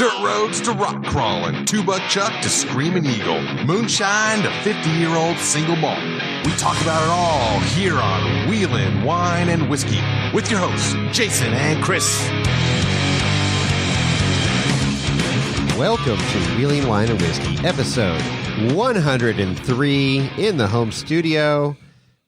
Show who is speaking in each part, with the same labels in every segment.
Speaker 1: Dirt roads to rock crawling, two-buck chuck to screaming eagle, moonshine to 50-year-old single malt. We talk about it all here on Wheelin' Wine and Whiskey with your hosts, Jason and Chris.
Speaker 2: Welcome to Wheelin' Wine and Whiskey, episode 103 in the home studio.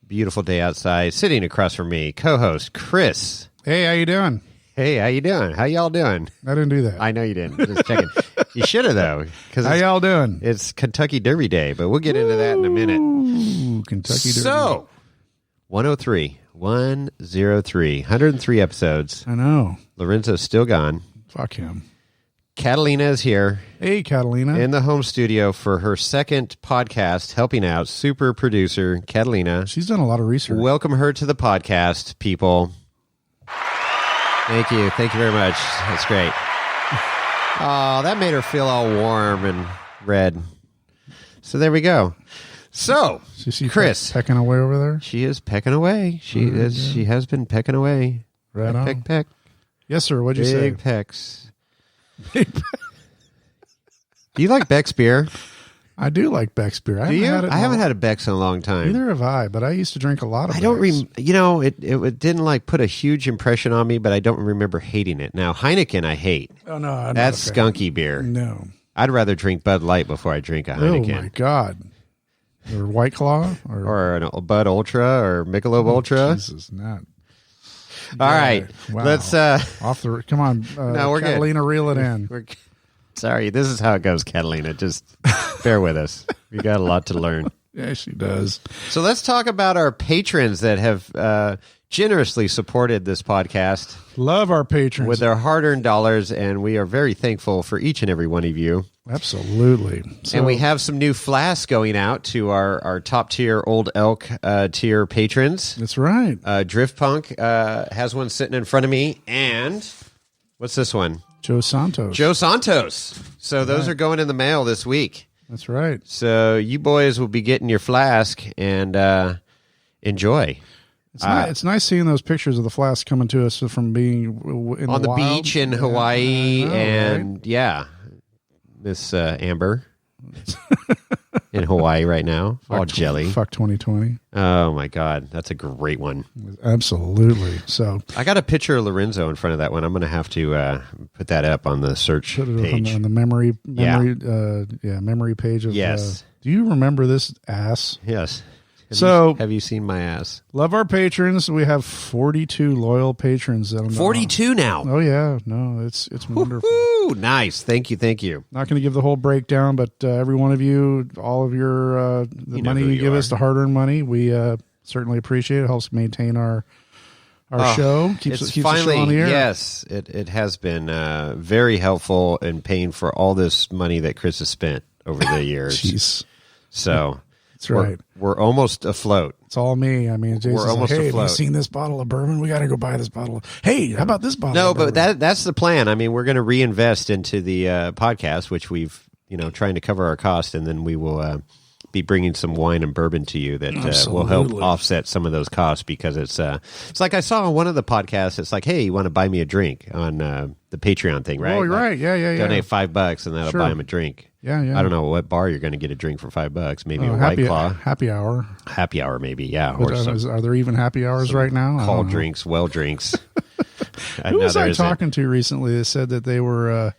Speaker 2: Beautiful day outside. Sitting across from me, co-host Chris.
Speaker 3: Hey, how you doing?
Speaker 2: Hey, how you doing? How y'all doing?
Speaker 3: I didn't do that.
Speaker 2: I know you didn't. Just checking. You should have, though.
Speaker 3: How y'all doing?
Speaker 2: It's Kentucky Derby Day, but we'll get into that in a minute.
Speaker 3: Ooh, Kentucky Derby.
Speaker 2: So, 103, 103 episodes.
Speaker 3: I know.
Speaker 2: Lorenzo's still gone.
Speaker 3: Fuck him.
Speaker 2: Catalina is here.
Speaker 3: Hey, Catalina.
Speaker 2: In the home studio for her second podcast, helping out super producer Catalina.
Speaker 3: She's done a lot of research.
Speaker 2: Welcome her to the podcast, people. Thank you. Thank you very much. That's great. Oh, that made her feel all warm and red. So there we go. So, Chris.
Speaker 3: Pecking away over there?
Speaker 2: She is pecking away. She has been pecking away.
Speaker 3: Right on.
Speaker 2: Peck.
Speaker 3: Yes, sir. What'd you say?
Speaker 2: Big pecks. Do you like Beck's beer?
Speaker 3: I do like Beck's beer.
Speaker 2: Do you? I haven't had a Beck's in a long time.
Speaker 3: Neither have I, but I used to drink a lot of
Speaker 2: I don't
Speaker 3: Beck's.
Speaker 2: it didn't like put a huge impression on me, but I don't remember hating it. Now, Heineken I hate.
Speaker 3: Oh, no.
Speaker 2: That's skunky beer.
Speaker 3: No.
Speaker 2: I'd rather drink Bud Light before I drink a Heineken.
Speaker 3: Oh, my God. Or White Claw?
Speaker 2: Or a Bud Ultra or Michelob Ultra.
Speaker 3: Jesus, not.
Speaker 2: All right.
Speaker 3: Wow.
Speaker 2: Let's...
Speaker 3: Come on.
Speaker 2: No, we're
Speaker 3: Catalina,
Speaker 2: good.
Speaker 3: Reel it in.
Speaker 2: Sorry, this is how it goes, Catalina. Just bear with us. We got a lot to learn.
Speaker 3: Yeah, she does.
Speaker 2: So let's talk about our patrons that have generously supported this podcast.
Speaker 3: Love our patrons.
Speaker 2: With their hard-earned dollars, and we are very thankful for each and every one of you.
Speaker 3: Absolutely.
Speaker 2: So, and we have some new flasks going out to our top-tier Old Elk tier patrons.
Speaker 3: That's right.
Speaker 2: Drift Punk has one sitting in front of me, and what's this one?
Speaker 3: Joe Santos.
Speaker 2: So those are going in the mail this week.
Speaker 3: That's right.
Speaker 2: So you boys will be getting your flask and enjoy.
Speaker 3: It's nice seeing those pictures of the flask coming to us from being in
Speaker 2: on the
Speaker 3: wild.
Speaker 2: beach in Hawaii,
Speaker 3: right?
Speaker 2: Yeah, Miss Amber in Hawaii right now, all jelly.
Speaker 3: Fuck 2020.
Speaker 2: Oh my God, that's a great one.
Speaker 3: Absolutely. So
Speaker 2: I got a picture of Lorenzo in front of that one. I'm going to have to put that up on the search page.
Speaker 3: On the memory page of.
Speaker 2: Yes.
Speaker 3: Do you remember this ass?
Speaker 2: Yes. Have you seen my ass? Love
Speaker 3: our patrons. We have 42 loyal patrons.
Speaker 2: 42 now.
Speaker 3: Oh yeah, no, it's wonderful.
Speaker 2: Woo-hoo! Nice, thank you.
Speaker 3: Not going to give the whole breakdown, but every one of you, all of your the money you give us, the hard-earned money, we certainly appreciate it. Helps maintain our show. Keeps the show on the air.
Speaker 2: Yes, it has been very helpful in paying for all this money that Chris has spent over the years.
Speaker 3: Jeez.
Speaker 2: So.
Speaker 3: That's right.
Speaker 2: We're almost afloat.
Speaker 3: It's all me. I mean, Jason's
Speaker 2: we're almost
Speaker 3: like, hey,
Speaker 2: afloat.
Speaker 3: Have you seen this bottle of bourbon? We got to go buy this bottle. Hey, how about this bottle?
Speaker 2: No,
Speaker 3: of
Speaker 2: but
Speaker 3: bourbon?
Speaker 2: that's the plan. I mean, we're going to reinvest into the podcast, which we've trying to cover our cost, and then we will be bringing some wine and bourbon to you that will help offset some of those costs, because it's like I saw on one of the podcasts. It's like, hey, you want to buy me a drink on the Patreon thing, right?
Speaker 3: Oh, you're right. Yeah.
Speaker 2: Donate $5 and that'll buy him a drink.
Speaker 3: Yeah.
Speaker 2: I don't know what bar you're going to get a drink for $5. Maybe a White Claw.
Speaker 3: Happy hour.
Speaker 2: Happy hour, maybe. Yeah.
Speaker 3: Are there even happy hours right now?
Speaker 2: Call drinks, well drinks.
Speaker 3: Who was I talking to recently that said that they were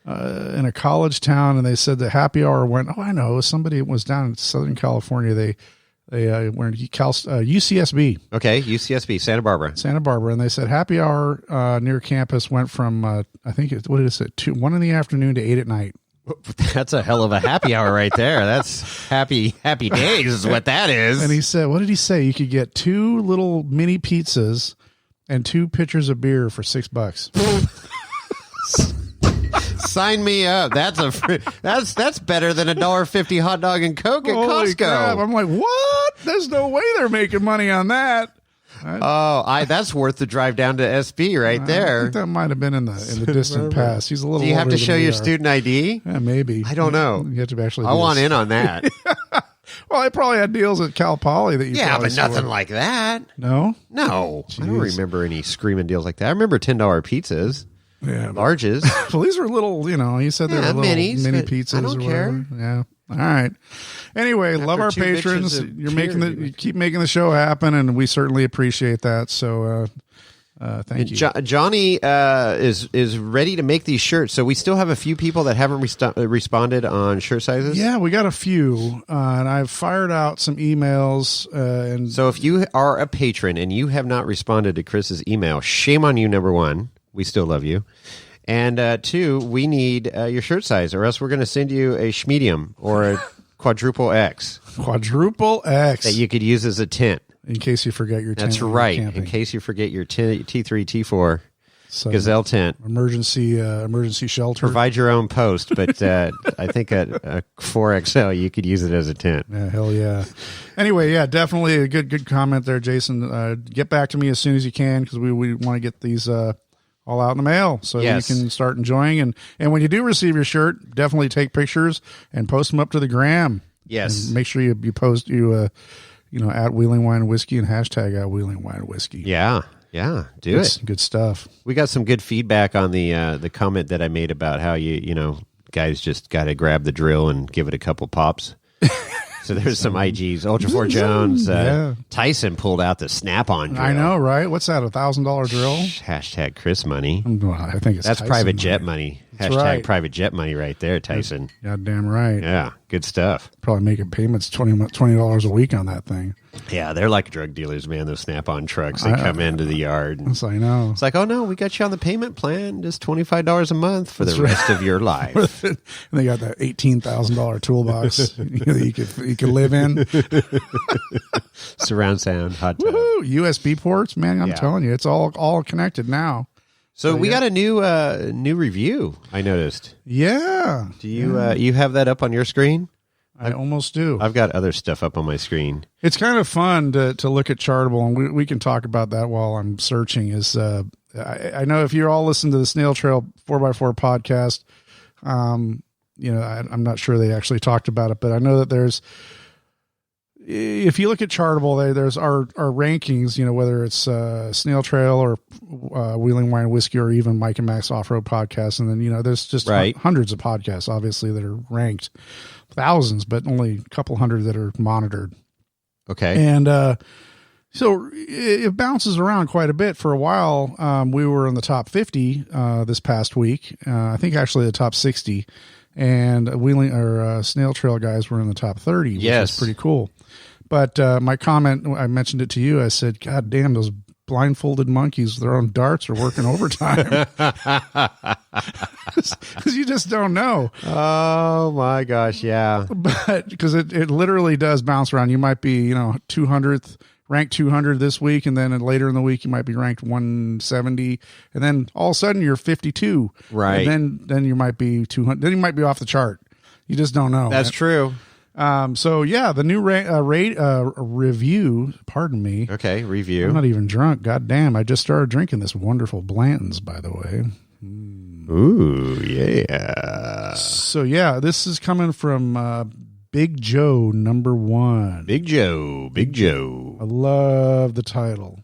Speaker 3: in a college town, and they said that happy hour went, I know, somebody was down in Southern California. They were in UCSB.
Speaker 2: Okay, UCSB, Santa Barbara. And they said happy hour near campus went from, I think, what did it say, 1 in the afternoon to 8 at night. That's a hell of a happy hour right there. That's happy days is what that is.
Speaker 3: And he said, what did he say? You could get 2 little mini pizzas and 2 pitchers of beer for $6.
Speaker 2: Sign me up. That's better than $1.50 hot dog and Coke at
Speaker 3: Holy
Speaker 2: Costco.
Speaker 3: Crap. I'm like, what? There's no way they're making money on that.
Speaker 2: That's worth the drive down to SB right there.
Speaker 3: I think that might have been in the distant past. He's a little.
Speaker 2: Do you have
Speaker 3: older
Speaker 2: to show
Speaker 3: than
Speaker 2: your
Speaker 3: we are.
Speaker 2: student ID?
Speaker 3: Yeah, maybe.
Speaker 2: I don't know.
Speaker 3: You have to actually.
Speaker 2: I want in on that.
Speaker 3: Well, I probably had deals at Cal Poly that you.
Speaker 2: Yeah, but nothing
Speaker 3: scored.
Speaker 2: like that.
Speaker 3: No.
Speaker 2: I don't remember any screaming deals like that. I remember $10 pizzas. larges.
Speaker 3: Well, these were little, he said they were little
Speaker 2: minis,
Speaker 3: mini pizzas.
Speaker 2: I don't care.
Speaker 3: Yeah. All right. Anyway, love our patrons. You keep making the show happen, and we certainly appreciate that. So, thank you.
Speaker 2: Johnny is ready to make these shirts. So we still have a few people that haven't responded on shirt sizes.
Speaker 3: Yeah, we got a few, and I've fired out some emails. And
Speaker 2: so if you are a patron and you have not responded to Chris's email, shame on you. Number one, we still love you. And two, we need your shirt size, or else we're going to send you a schmedium or a quadruple X.
Speaker 3: Quadruple X.
Speaker 2: That you could use as a tent.
Speaker 3: In case you forget your tent.
Speaker 2: That's right. In case you forget your T3, T4 Gazelle tent.
Speaker 3: Emergency shelter.
Speaker 2: Provide your own post, but I think a 4XL, you could use it as a tent.
Speaker 3: Yeah, hell yeah. Anyway, yeah, definitely a good comment there, Jason. Get back to me as soon as you can, because we want to get these all out in the mail so you can start enjoying. And when you do receive your shirt, definitely take pictures and post them up to the gram.
Speaker 2: Yes.
Speaker 3: And make sure you post at Wheeling Wine and Whiskey and hashtag at Wheeling Wine and Whiskey.
Speaker 2: Yeah. Yeah. Do it.
Speaker 3: Good stuff.
Speaker 2: We got some good feedback on the comment that I made about how guys just got to grab the drill and give it a couple pops. So there's some IGs. Ultra4 Jones. Tyson pulled out the snap-on drill.
Speaker 3: I know, right? What's that, $1,000 drill?
Speaker 2: Hashtag Chris money.
Speaker 3: Well, I think that's
Speaker 2: Tyson private jet money. Hashtag
Speaker 3: right.
Speaker 2: Private jet money right there, Tyson.
Speaker 3: Goddamn right.
Speaker 2: Yeah, good stuff.
Speaker 3: Probably making payments $20 a week on that thing.
Speaker 2: Yeah, they're like drug dealers, man, those snap-on trucks. They come into the yard.
Speaker 3: I know.
Speaker 2: It's like, oh, no, we got you on the payment plan. Just $25 a month for the rest of your life.
Speaker 3: And they got that $18,000 toolbox that you could live in.
Speaker 2: Surround sound, hot tub.
Speaker 3: Woo-hoo! USB ports, man, I'm telling you, it's all connected now.
Speaker 2: So we got a new review, I noticed.
Speaker 3: Yeah.
Speaker 2: Do you you have that up on your screen?
Speaker 3: I almost do.
Speaker 2: I've got other stuff up on my screen.
Speaker 3: It's kind of fun to look at Chartable, and we can talk about that while I'm searching. I know if you're all listening to the Snail Trail 4x4 podcast, I'm not sure they actually talked about it, but I know that if you look at Chartable, there's our rankings, whether it's Snail Trail or Wheeling Wine and Whiskey or even Mike and Max Off-Road Podcast. And then, there's just hundreds of podcasts, obviously, that are ranked. Thousands, but only a couple hundred that are monitored.
Speaker 2: Okay.
Speaker 3: And so it bounces around quite a bit. For a while, we were in the top 50 this past week. I think actually the top 60. And Snail Trail guys were in the top 30, which is pretty cool. But my comment, I mentioned it to you. I said, God damn, those blindfolded monkeys throwing darts are working overtime. Because you just don't know.
Speaker 2: Oh, my gosh, yeah.
Speaker 3: But because it literally does bounce around. You might be, 200th, ranked 200 this week, and then later in the week you might be ranked 170, and then all of a sudden you're 52.
Speaker 2: Right.
Speaker 3: And then you might be 200. Then you might be off the chart. You just don't know.
Speaker 2: That's true.
Speaker 3: So yeah, the new review. Pardon me.
Speaker 2: Okay, review.
Speaker 3: I'm not even drunk. God damn! I just started drinking this wonderful Blanton's, by the way.
Speaker 2: Ooh, yeah.
Speaker 3: So yeah, this is coming from Big Joe #1.
Speaker 2: Big Joe.
Speaker 3: I love the title.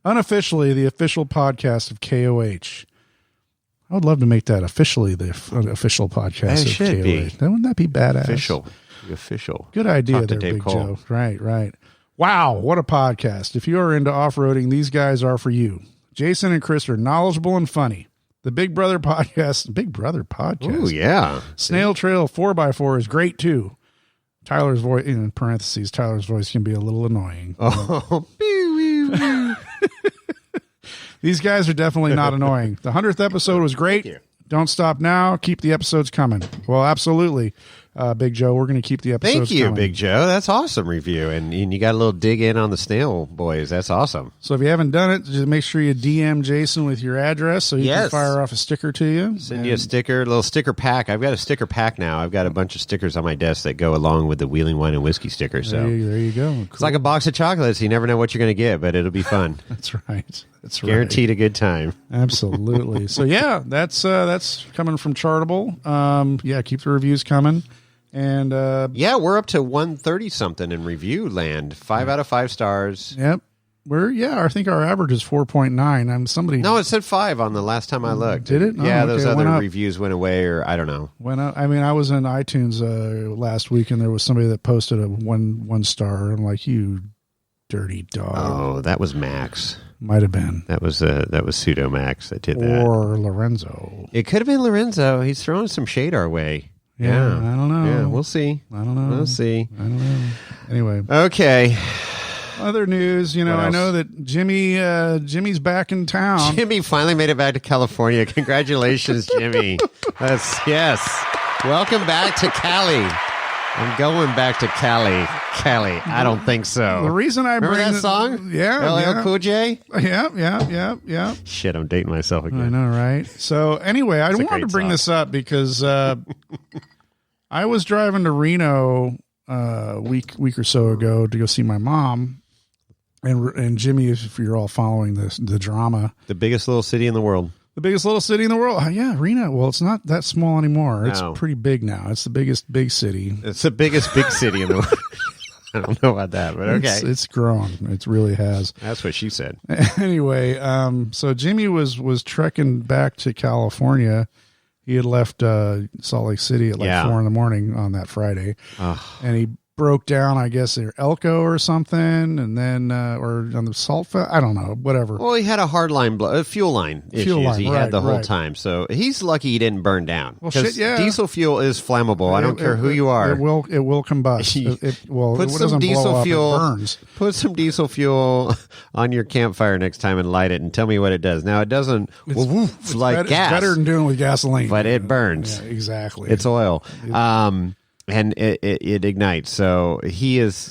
Speaker 3: Unofficially, the official podcast of KOH. I would love to make that officially the official podcast of KOH.
Speaker 2: Be.
Speaker 3: Wouldn't that be badass?
Speaker 2: Official.
Speaker 3: Good idea
Speaker 2: Talk
Speaker 3: there,
Speaker 2: Dave
Speaker 3: Big
Speaker 2: Cole.
Speaker 3: Joe. Right. Wow, what a podcast. If you are into off-roading, these guys are for you. Jason and Chris are knowledgeable and funny. The Big Brother podcast.
Speaker 2: Ooh, yeah.
Speaker 3: Snail Trail 4x4 is great, too. Tyler's voice, in parentheses, Tyler's voice can be a little annoying.
Speaker 2: Oh,
Speaker 3: These guys are definitely not annoying. The 100th episode was great. Don't stop now. Keep the episodes coming. Well, absolutely. Big Joe, we're going to keep the episodes
Speaker 2: Thank you,
Speaker 3: coming.
Speaker 2: Big Joe. That's awesome review. And you got a little dig in on the Snail boys. That's awesome.
Speaker 3: So if you haven't done it, just make sure you DM Jason with your address so he can fire off a sticker to you.
Speaker 2: Send you a sticker, a little sticker pack. I've got a sticker pack now. I've got a bunch of stickers on my desk that go along with the Wheeling Wine and Whiskey sticker. So
Speaker 3: there you go. Cool.
Speaker 2: It's like a box of chocolates. You never know what you're going to get, but it'll be fun.
Speaker 3: That's right.
Speaker 2: Guaranteed a good time.
Speaker 3: Absolutely. So yeah, that's coming from Chartable. Keep the reviews coming. And
Speaker 2: we're up to 130 something in review land. 5 out of 5 stars.
Speaker 3: Yep. I think our average is 4.9.
Speaker 2: No, it said 5 on the last time I looked.
Speaker 3: Did it?
Speaker 2: Yeah,
Speaker 3: okay,
Speaker 2: those other reviews went away, or I don't know.
Speaker 3: Went up. I mean, I was in iTunes last week, and there was somebody that posted a one star. I'm like, you dirty dog.
Speaker 2: Oh, that was Max.
Speaker 3: Might have been.
Speaker 2: That was Pseudo Max that did that.
Speaker 3: Or Lorenzo.
Speaker 2: It could have been Lorenzo. He's throwing some shade our way.
Speaker 3: Yeah, I don't know.
Speaker 2: Yeah, we'll see.
Speaker 3: I don't know.
Speaker 2: We'll see.
Speaker 3: I don't know. Anyway.
Speaker 2: Okay.
Speaker 3: Other news, I know that Jimmy's back in town.
Speaker 2: Jimmy finally made it back to California. Congratulations, Jimmy. Yes. Welcome back to Cali. I'm going back to Cali. I don't think so.
Speaker 3: The reason I
Speaker 2: remember
Speaker 3: bring
Speaker 2: that song?
Speaker 3: Yeah.
Speaker 2: LL Cool J?
Speaker 3: Yeah.
Speaker 2: Shit, I'm dating myself again.
Speaker 3: I know, right? So anyway, I wanted to bring this up because I was driving to Reno a week or so ago to go see my mom. And Jimmy, if you're all following the drama.
Speaker 2: The biggest little city in the world.
Speaker 3: The biggest little city in the world. Yeah, Reno. Well, it's not that small anymore. It's pretty big now. It's the biggest big city.
Speaker 2: It's the biggest big city in the world. I don't know about that, but okay.
Speaker 3: It's grown. It really has.
Speaker 2: That's what she said.
Speaker 3: Anyway, so Jimmy was trekking back to California. He had left Salt Lake City at 4 a.m. on that Friday. And he broke down, I guess, at Elko or something, and then or on the salt. I don't know, whatever.
Speaker 2: Well, he had a hard line, a fuel line issues. He had the whole time, so he's lucky he didn't burn down.
Speaker 3: Well, shit, yeah.
Speaker 2: Diesel fuel is flammable. I don't care who you are.
Speaker 3: It will combust.
Speaker 2: Put some diesel fuel. It burns. Put some diesel fuel on your campfire next time and light it, and tell me what it does. Now it doesn't it's like gas.
Speaker 3: It's better than doing it with gasoline,
Speaker 2: but it burns.
Speaker 3: Yeah, exactly.
Speaker 2: It's oil. And it ignites. So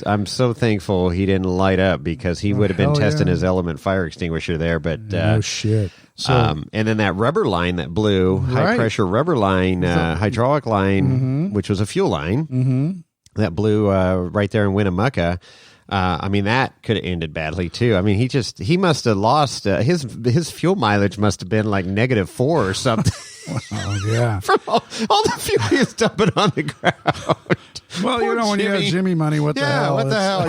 Speaker 2: I'm so thankful he didn't light up, because he would have been testing his element fire extinguisher there. But
Speaker 3: no shit. So,
Speaker 2: and then that rubber line that blew, high pressure rubber line, hydraulic line, which was a fuel line, that blew right there in Winnemucca. I mean, that could have ended badly too. I mean, he must have lost his fuel mileage must have been like -4 or something.
Speaker 3: Oh, yeah.
Speaker 2: From all the fuel he was dumping on the ground.
Speaker 3: Well, when you have Jimmy money, what the hell?
Speaker 2: What the hell?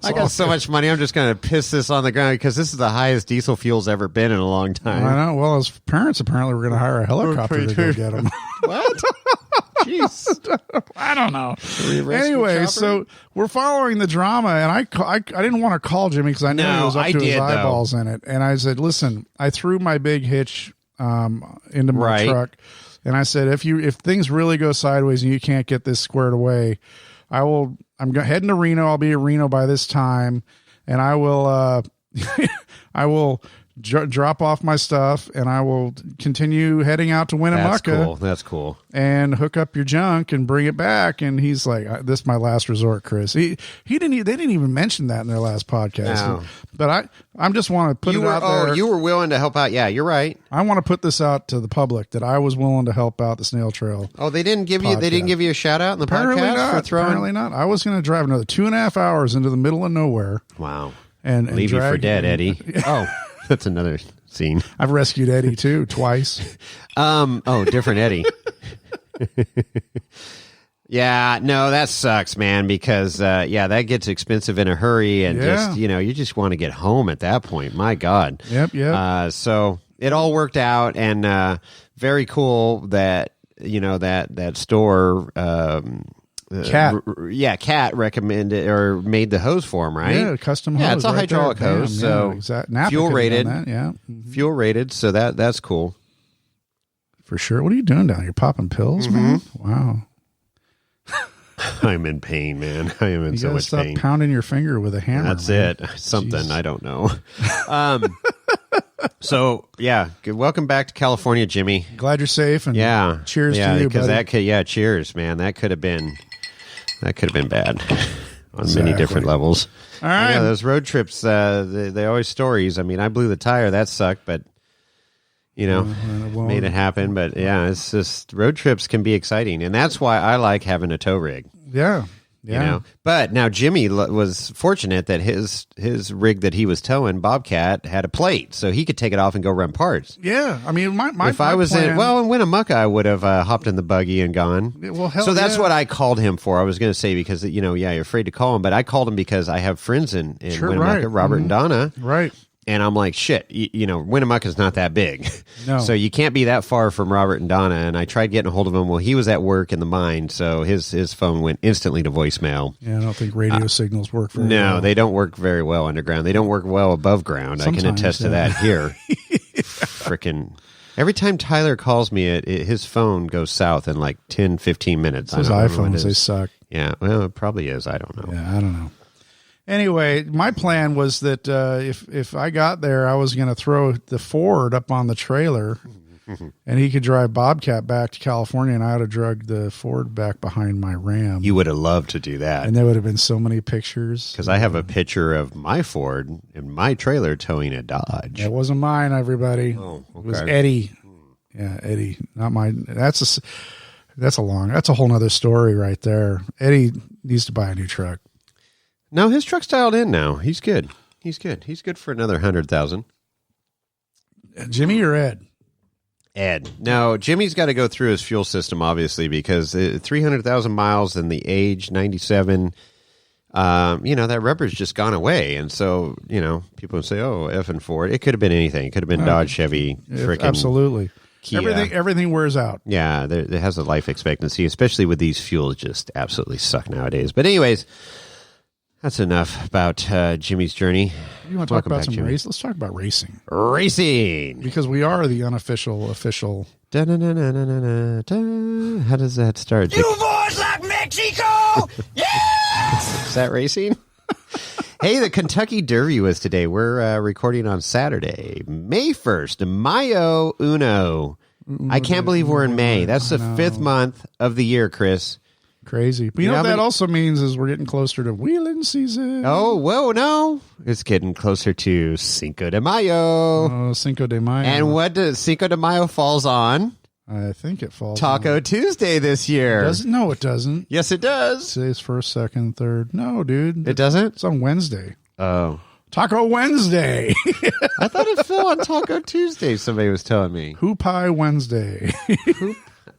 Speaker 2: I got so much money. I'm just going to piss this on the ground, because this is the highest diesel fuel's ever been in a long time.
Speaker 3: I know. Well, his parents apparently were going to hire a helicopter to go get him.
Speaker 2: What? Jeez.
Speaker 3: I don't know. Anyway, so we're following the drama, and I didn't want to call Jimmy because I knew he was up to his eyeballs in it. And I said, listen, I threw my big hitch into my truck, and I said, if things really go sideways and you can't get this squared away, I'm heading to Reno. I'll be at Reno by this time, and I will drop off my stuff, and I will continue heading out to Winnemucca.
Speaker 2: That's cool.
Speaker 3: And hook up your junk and bring it back. And he's like, "This is my last resort, Chris." They didn't even mention that in their last podcast. No. But I just want to put it out there.
Speaker 2: Oh, you were willing to help out. Yeah, you're right.
Speaker 3: I want to put this out to the public that I was willing to help out the Snail Trail.
Speaker 2: Oh, they didn't give you a shout out in the podcast for throwing.
Speaker 3: Apparently not. I was going to drive another 2.5 hours into the middle of nowhere.
Speaker 2: Wow.
Speaker 3: And
Speaker 2: leave you for dead, Eddie. Oh. That's another scene.
Speaker 3: I've rescued Eddie too, twice.
Speaker 2: Different Eddie. Yeah, no, that sucks, man, because that gets expensive in a hurry, and you just want to get home at that point. My God.
Speaker 3: Yep.
Speaker 2: So it all worked out, and very cool that that store. Cat recommended or made the hose for him, right?
Speaker 3: Yeah, custom hose.
Speaker 2: Yeah, it's a hydraulic hose, so fuel rated. Fuel rated, so that's cool.
Speaker 3: For sure. What are you doing down here? Popping pills, man? Wow.
Speaker 2: I'm in pain, man. I am in so much pain.
Speaker 3: Stop pounding your finger with a hammer.
Speaker 2: That's it. Something. Jeez. I don't know. So welcome back to California, Jimmy.
Speaker 3: Glad you're safe, and cheers to you, buddy.
Speaker 2: Cheers, man. That could have been bad on many different levels.
Speaker 3: All right.
Speaker 2: Yeah, those road trips, they always stories. I mean, I blew the tire. That sucked, but made it happen. But it's just road trips can be exciting, and that's why I like having a tow rig.
Speaker 3: Yeah. Yeah.
Speaker 2: You know, but now Jimmy was fortunate that his rig that he was towing, Bobcat, had a plate, so he could take it off and go run parts.
Speaker 3: Yeah, I mean,
Speaker 2: if I was
Speaker 3: plan,
Speaker 2: in Winnemucca, I would have hopped in the buggy and gone.
Speaker 3: Well, hell,
Speaker 2: so that's what I called him for. I was going to say because you're afraid to call him, but I called him because I have friends in Winnemucca, right. Robert and Donna,
Speaker 3: right.
Speaker 2: And I'm like, shit, Winnemucca's not that big.
Speaker 3: No.
Speaker 2: So you can't be that far from Robert and Donna. And I tried getting a hold of him. Well, he was at work in the mine, so his phone went instantly to voicemail.
Speaker 3: Yeah, I don't think radio signals work very well.
Speaker 2: No, they don't work very well underground. They don't work well above ground. Sometimes, I can attest to that here. Frickin' every time Tyler calls me, his phone goes south in like 10, 15 minutes.
Speaker 3: Those iPhones, they suck.
Speaker 2: Yeah, well, it probably is. I don't know.
Speaker 3: Yeah, I don't know. Anyway, my plan was that if I got there, I was going to throw the Ford up on the trailer, and he could drive Bobcat back to California, and I would have dragged the Ford back behind my Ram.
Speaker 2: You would have loved to do that.
Speaker 3: And there would have been so many pictures.
Speaker 2: Because I have a picture of my Ford in my trailer towing a Dodge.
Speaker 3: It wasn't mine, everybody.
Speaker 2: Oh, okay.
Speaker 3: It was Eddie. Yeah, Eddie, not mine. That's a whole nother story right there. Eddie needs to buy a new truck.
Speaker 2: No, his truck's dialed in now. He's good. He's good for another 100,000.
Speaker 3: Jimmy or Ed?
Speaker 2: Ed. No, Jimmy's got to go through his fuel system, obviously, because 300,000 miles and the age 97. That rubber's just gone away, and so people would say, "Oh, effing Ford." It could have been anything. It could have been Dodge, Chevy, frickin'
Speaker 3: absolutely.
Speaker 2: Kia.
Speaker 3: Everything wears out.
Speaker 2: Yeah, it has a life expectancy, especially with these fuels just absolutely suck nowadays. But anyways. That's enough about Jimmy's journey.
Speaker 3: You want to talk about some race? Let's talk about racing.
Speaker 2: Racing!
Speaker 3: Because we are the unofficial official.
Speaker 2: How does that start?
Speaker 4: You boys like Mexico! Yeah!
Speaker 2: Is that racing? Hey, the Kentucky Derby was today. We're recording on Saturday, May 1st, Mayo Uno. I can't believe we're in May. That's the 5th month of the year, Chris.
Speaker 3: Crazy. But you know what that also means is we're getting closer to wheeling season.
Speaker 2: Oh, whoa, no. It's getting closer to Cinco de Mayo.
Speaker 3: Oh, Cinco de Mayo.
Speaker 2: And what does Cinco de Mayo falls on?
Speaker 3: I think it falls
Speaker 2: Taco Tuesday this year.
Speaker 3: No, it doesn't.
Speaker 2: Yes, it does.
Speaker 3: Today's first, second, third. No, dude.
Speaker 2: It doesn't?
Speaker 3: It's on Wednesday.
Speaker 2: Oh.
Speaker 3: Taco Wednesday.
Speaker 2: I thought it fell on Taco Tuesday, somebody was telling me.
Speaker 3: Hoop Pie Wednesday.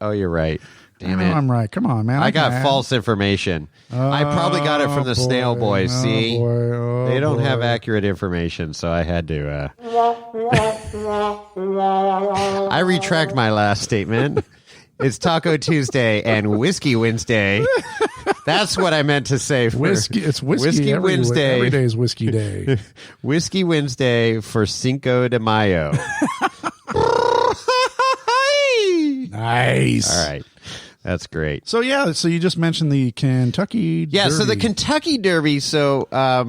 Speaker 2: Oh, you're right. Damn it.
Speaker 3: I'm right. Come on, man.
Speaker 2: I got false information. I probably got it from the Snail Boys. See? They don't have accurate information, so I had to... I retract my last statement. It's Taco Tuesday and Whiskey Wednesday. That's what I meant to say.
Speaker 3: It's whiskey Wednesday. Every day is whiskey day.
Speaker 2: Whiskey Wednesday for Cinco de Mayo.
Speaker 3: Nice.
Speaker 2: All right. That's great.
Speaker 3: So you just mentioned the Kentucky Derby.
Speaker 2: Yeah, so the Kentucky Derby,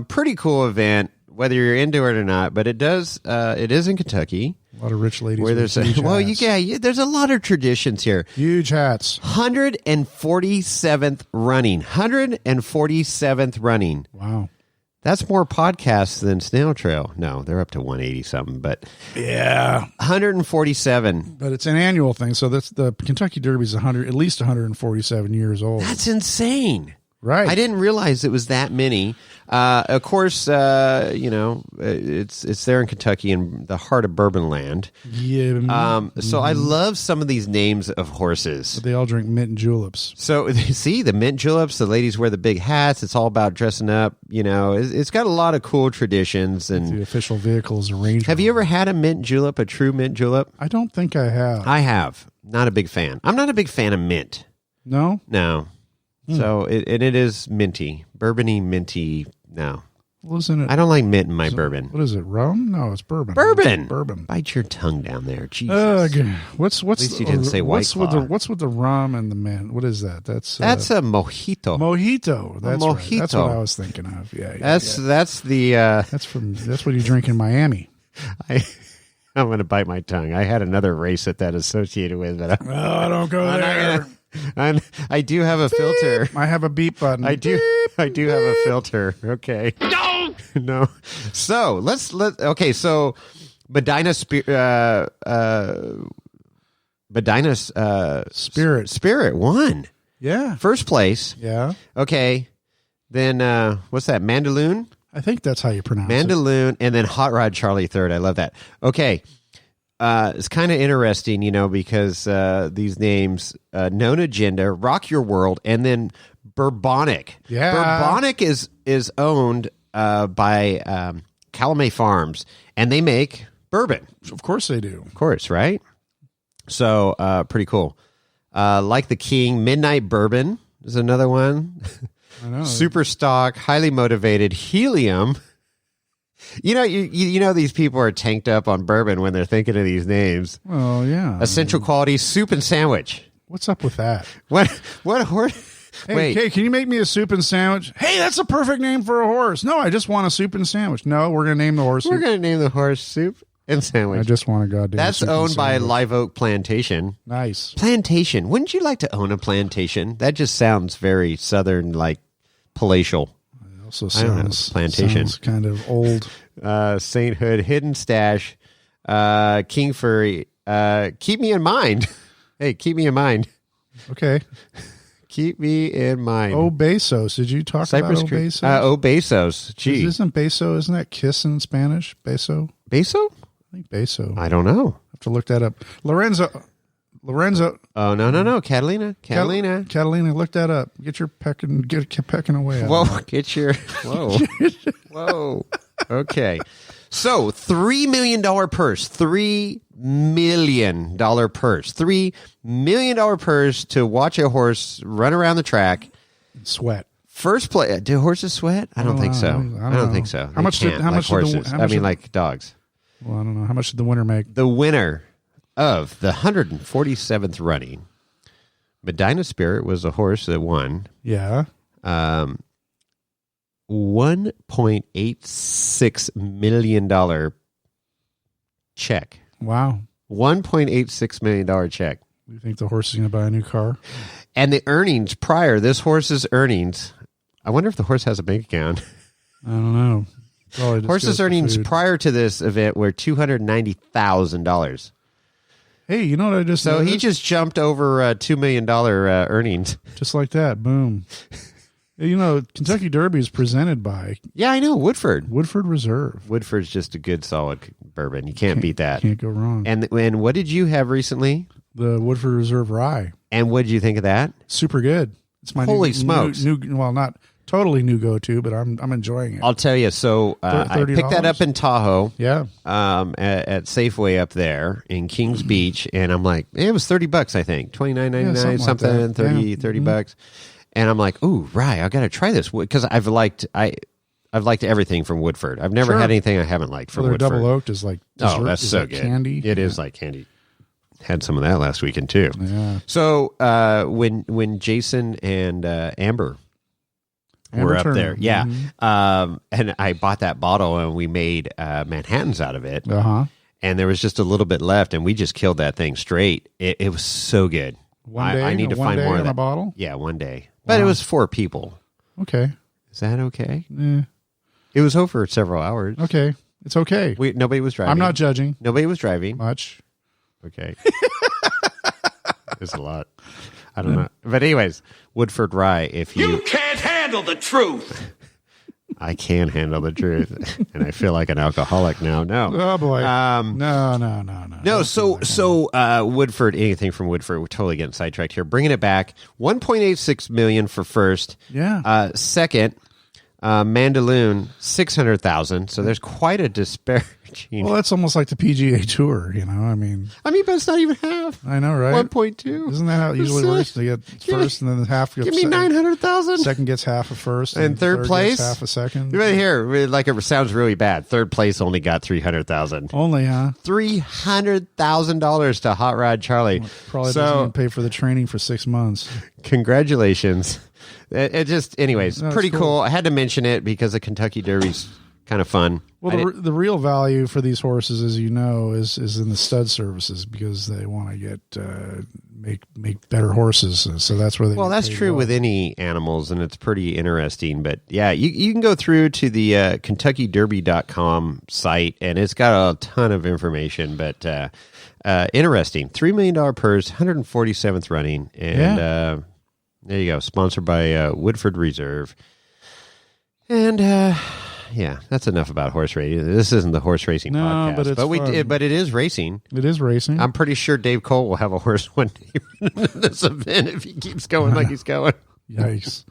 Speaker 2: pretty cool event, whether you're into it or not, but it is in Kentucky.
Speaker 3: A lot of rich ladies.
Speaker 2: Where there's there's a lot of traditions here.
Speaker 3: Huge hats.
Speaker 2: 147th running. 147th running.
Speaker 3: Wow.
Speaker 2: That's more podcasts than Snail Trail. No, they're up to 180 something, but
Speaker 3: yeah,
Speaker 2: 147.
Speaker 3: But it's an annual thing, so that's the Kentucky Derby is at least 147 years old.
Speaker 2: That's insane.
Speaker 3: Right.
Speaker 2: I didn't realize it was that many. Of course, it's there in Kentucky in the heart of Bourbon Land.
Speaker 3: Yeah.
Speaker 2: So I love some of these names of horses.
Speaker 3: But they all drink mint and juleps.
Speaker 2: So see the mint juleps. The ladies wear the big hats. It's all about dressing up. It's got a lot of cool traditions. And
Speaker 3: the official vehicle is a Range Rover.
Speaker 2: Have you ever had a mint julep? A true mint julep?
Speaker 3: I don't think I have.
Speaker 2: I have. Not a big fan. I'm not a big fan of mint.
Speaker 3: No.
Speaker 2: No. So it is minty, bourbony, minty. No,
Speaker 3: wasn't it?
Speaker 2: I don't like mint in my bourbon.
Speaker 3: What is it? Rum? No, it's bourbon.
Speaker 2: Bourbon. Bite your tongue down there, Jesus.
Speaker 3: What's?
Speaker 2: At least you didn't say White Claw.
Speaker 3: What's with the rum and the mint? What is that? That's
Speaker 2: a mojito.
Speaker 3: Mojito. That's
Speaker 2: mojito.
Speaker 3: Right. That's what I was thinking of. Yeah.
Speaker 2: That's the.
Speaker 3: That's what you drink in Miami.
Speaker 2: I'm going to bite my tongue. I had another race that associated with it.
Speaker 3: Don't go there.
Speaker 2: I do have a filter.
Speaker 3: I have a beep button.
Speaker 2: I do have a filter. Okay. No. So okay. So Medina Spirit won.
Speaker 3: Yeah.
Speaker 2: First place.
Speaker 3: Yeah.
Speaker 2: Okay. Then what's that? Mandaloon?
Speaker 3: I think that's how you pronounce
Speaker 2: Mandaloon, and then Hot Rod Charlie third. I love that. Okay. It's kind of interesting, because these names, Known Agenda, Rock Your World, and then Bourbonic.
Speaker 3: Yeah.
Speaker 2: Bourbonic is owned by Calumet Farms, and they make bourbon.
Speaker 3: Of course they do.
Speaker 2: Of course, right? So, pretty cool. Like the King, Midnight Bourbon is another one.
Speaker 3: I know.
Speaker 2: Super Stock, Highly Motivated, Helium. You know these people are tanked up on bourbon when they're thinking of these names.
Speaker 3: Well, yeah.
Speaker 2: Essential Quality, Soup and Sandwich.
Speaker 3: What's up with that?
Speaker 2: What horse?
Speaker 3: Hey, can you make me a soup and sandwich? Hey, that's a perfect name for a horse. No, I just want a soup and sandwich. No, we're going to name the horse.
Speaker 2: We're going to name the horse Soup and Sandwich.
Speaker 3: I just want a goddamn.
Speaker 2: That's owned by Live Oak Plantation.
Speaker 3: Nice.
Speaker 2: Plantation. Wouldn't you like to own a plantation? That just sounds very southern, like palatial.
Speaker 3: Also sounds
Speaker 2: plantation.
Speaker 3: Sounds kind of old.
Speaker 2: Sainthood, Hidden Stash, King Furry. Keep me in mind. Hey, keep me in mind.
Speaker 3: Okay.
Speaker 2: Keep me in mind.
Speaker 3: Obesos. Did you talk
Speaker 2: Cypress
Speaker 3: about
Speaker 2: Creek.
Speaker 3: Obesos?
Speaker 2: Obesos. Gee.
Speaker 3: Isn't that kiss in Spanish? Beso?
Speaker 2: Beso?
Speaker 3: I think beso.
Speaker 2: I don't know.
Speaker 3: I have to look that up. Lorenzo.
Speaker 2: Oh, no. Catalina,
Speaker 3: look that up. Get pecking away.
Speaker 2: Whoa. Okay. So $3 million purse, $3 million purse, $3 million purse to watch a horse run around the track.
Speaker 3: Sweat.
Speaker 2: First place. Do horses sweat? I don't think so. I don't think so.
Speaker 3: How much did
Speaker 2: horses? Like dogs.
Speaker 3: Well, I don't know. How much did the winner make?
Speaker 2: The winner of the 147th running, Medina Spirit was a horse that won.
Speaker 3: Yeah.
Speaker 2: $1.86 million check.
Speaker 3: Wow.
Speaker 2: $1.86 million check.
Speaker 3: You think the horse is going to buy a new car?
Speaker 2: And the earnings this horse's earnings, I wonder if the horse has a bank account.
Speaker 3: I don't know.
Speaker 2: Horse's earnings prior to this event were $290,000.
Speaker 3: Hey, you know what I just
Speaker 2: So
Speaker 3: noticed?
Speaker 2: he just jumped over $2 million earnings.
Speaker 3: Just like that. Boom. Kentucky Derby is presented by...
Speaker 2: Yeah, I know. Woodford
Speaker 3: Reserve.
Speaker 2: Woodford's just a good, solid bourbon. You can't beat that.
Speaker 3: Can't go wrong.
Speaker 2: And what did you have recently?
Speaker 3: The Woodford Reserve Rye.
Speaker 2: And what did you think of that?
Speaker 3: Super good. It's my
Speaker 2: Holy smokes.
Speaker 3: Well, not totally new go-to, but I'm enjoying it.
Speaker 2: I'll tell you. So I picked that up in Tahoe.
Speaker 3: Yeah.
Speaker 2: At Safeway up there in Kings Beach, and I'm like, it was $30, I think, $29.99 something, like 30 bucks. And I'm like, ooh, rye, I got to try this because I've liked everything from Woodford. I've never had anything I haven't liked from Woodford.
Speaker 3: Double oaked is like dessert.
Speaker 2: Oh, that's so good.
Speaker 3: Candy.
Speaker 2: It is like candy. Had some of that last weekend too.
Speaker 3: Yeah.
Speaker 2: So when Jason and Amber were up there, yeah, and I bought that bottle and we made Manhattans out of it. And there was just a little bit left, and we just killed that thing straight. It was so good.
Speaker 3: One day,
Speaker 2: I need to find more of that.
Speaker 3: A bottle.
Speaker 2: Yeah, one day. But it was 4 people.
Speaker 3: Okay.
Speaker 2: Is that okay? It was over several hours.
Speaker 3: Okay. It's okay.
Speaker 2: Nobody was driving.
Speaker 3: I'm not judging.
Speaker 2: Nobody was driving.
Speaker 3: Much.
Speaker 2: Okay. There's a lot. I don't know. But anyways, Woodford Rye, if you
Speaker 4: can't handle the truth.
Speaker 2: I can handle the truth. And I feel like an alcoholic now. No.
Speaker 3: Oh, boy. No.
Speaker 2: No, so Woodford, anything from Woodford, we're totally getting sidetracked here. Bringing it back, $1.86 million for first.
Speaker 3: Yeah.
Speaker 2: Second, Mandaloon, $600,000. So there's quite a disparity.
Speaker 3: Well, that's almost like the PGA Tour, I mean,
Speaker 2: but it's not even half.
Speaker 3: I know, right?
Speaker 2: 1.2.
Speaker 3: Isn't that how it usually works? They get first, and then half.
Speaker 2: Give me $900,000.
Speaker 3: Second gets half a first,
Speaker 2: and third place
Speaker 3: gets half a second.
Speaker 2: Right here, like it sounds really bad. Third place only got $300,000.
Speaker 3: Only, huh?
Speaker 2: $300,000 to Hot Rod Charlie.
Speaker 3: Well, probably doesn't even pay for the training for 6 months.
Speaker 2: Congratulations. It just, anyways,
Speaker 3: No,
Speaker 2: pretty
Speaker 3: cool.
Speaker 2: cool. I had to mention it because the Kentucky Derby's kind of fun.
Speaker 3: Well, the real value for these horses, as you know, is in the stud services because they want to get make better horses. So that's where they.
Speaker 2: Well, that's true with any animals, and it's pretty interesting. But yeah, you can go through to the KentuckyDerby.com site, and it's got a ton of information. But interesting, $3 million purse, 147th running, and there you go. Sponsored by Woodford Reserve. And yeah, that's enough about horse racing. This isn't the horse racing podcast,
Speaker 3: but it's fun.
Speaker 2: But it is racing.
Speaker 3: It is racing.
Speaker 2: I'm pretty sure Dave Cole will have a horse one day in this event if he keeps going like he's going.
Speaker 3: Yikes.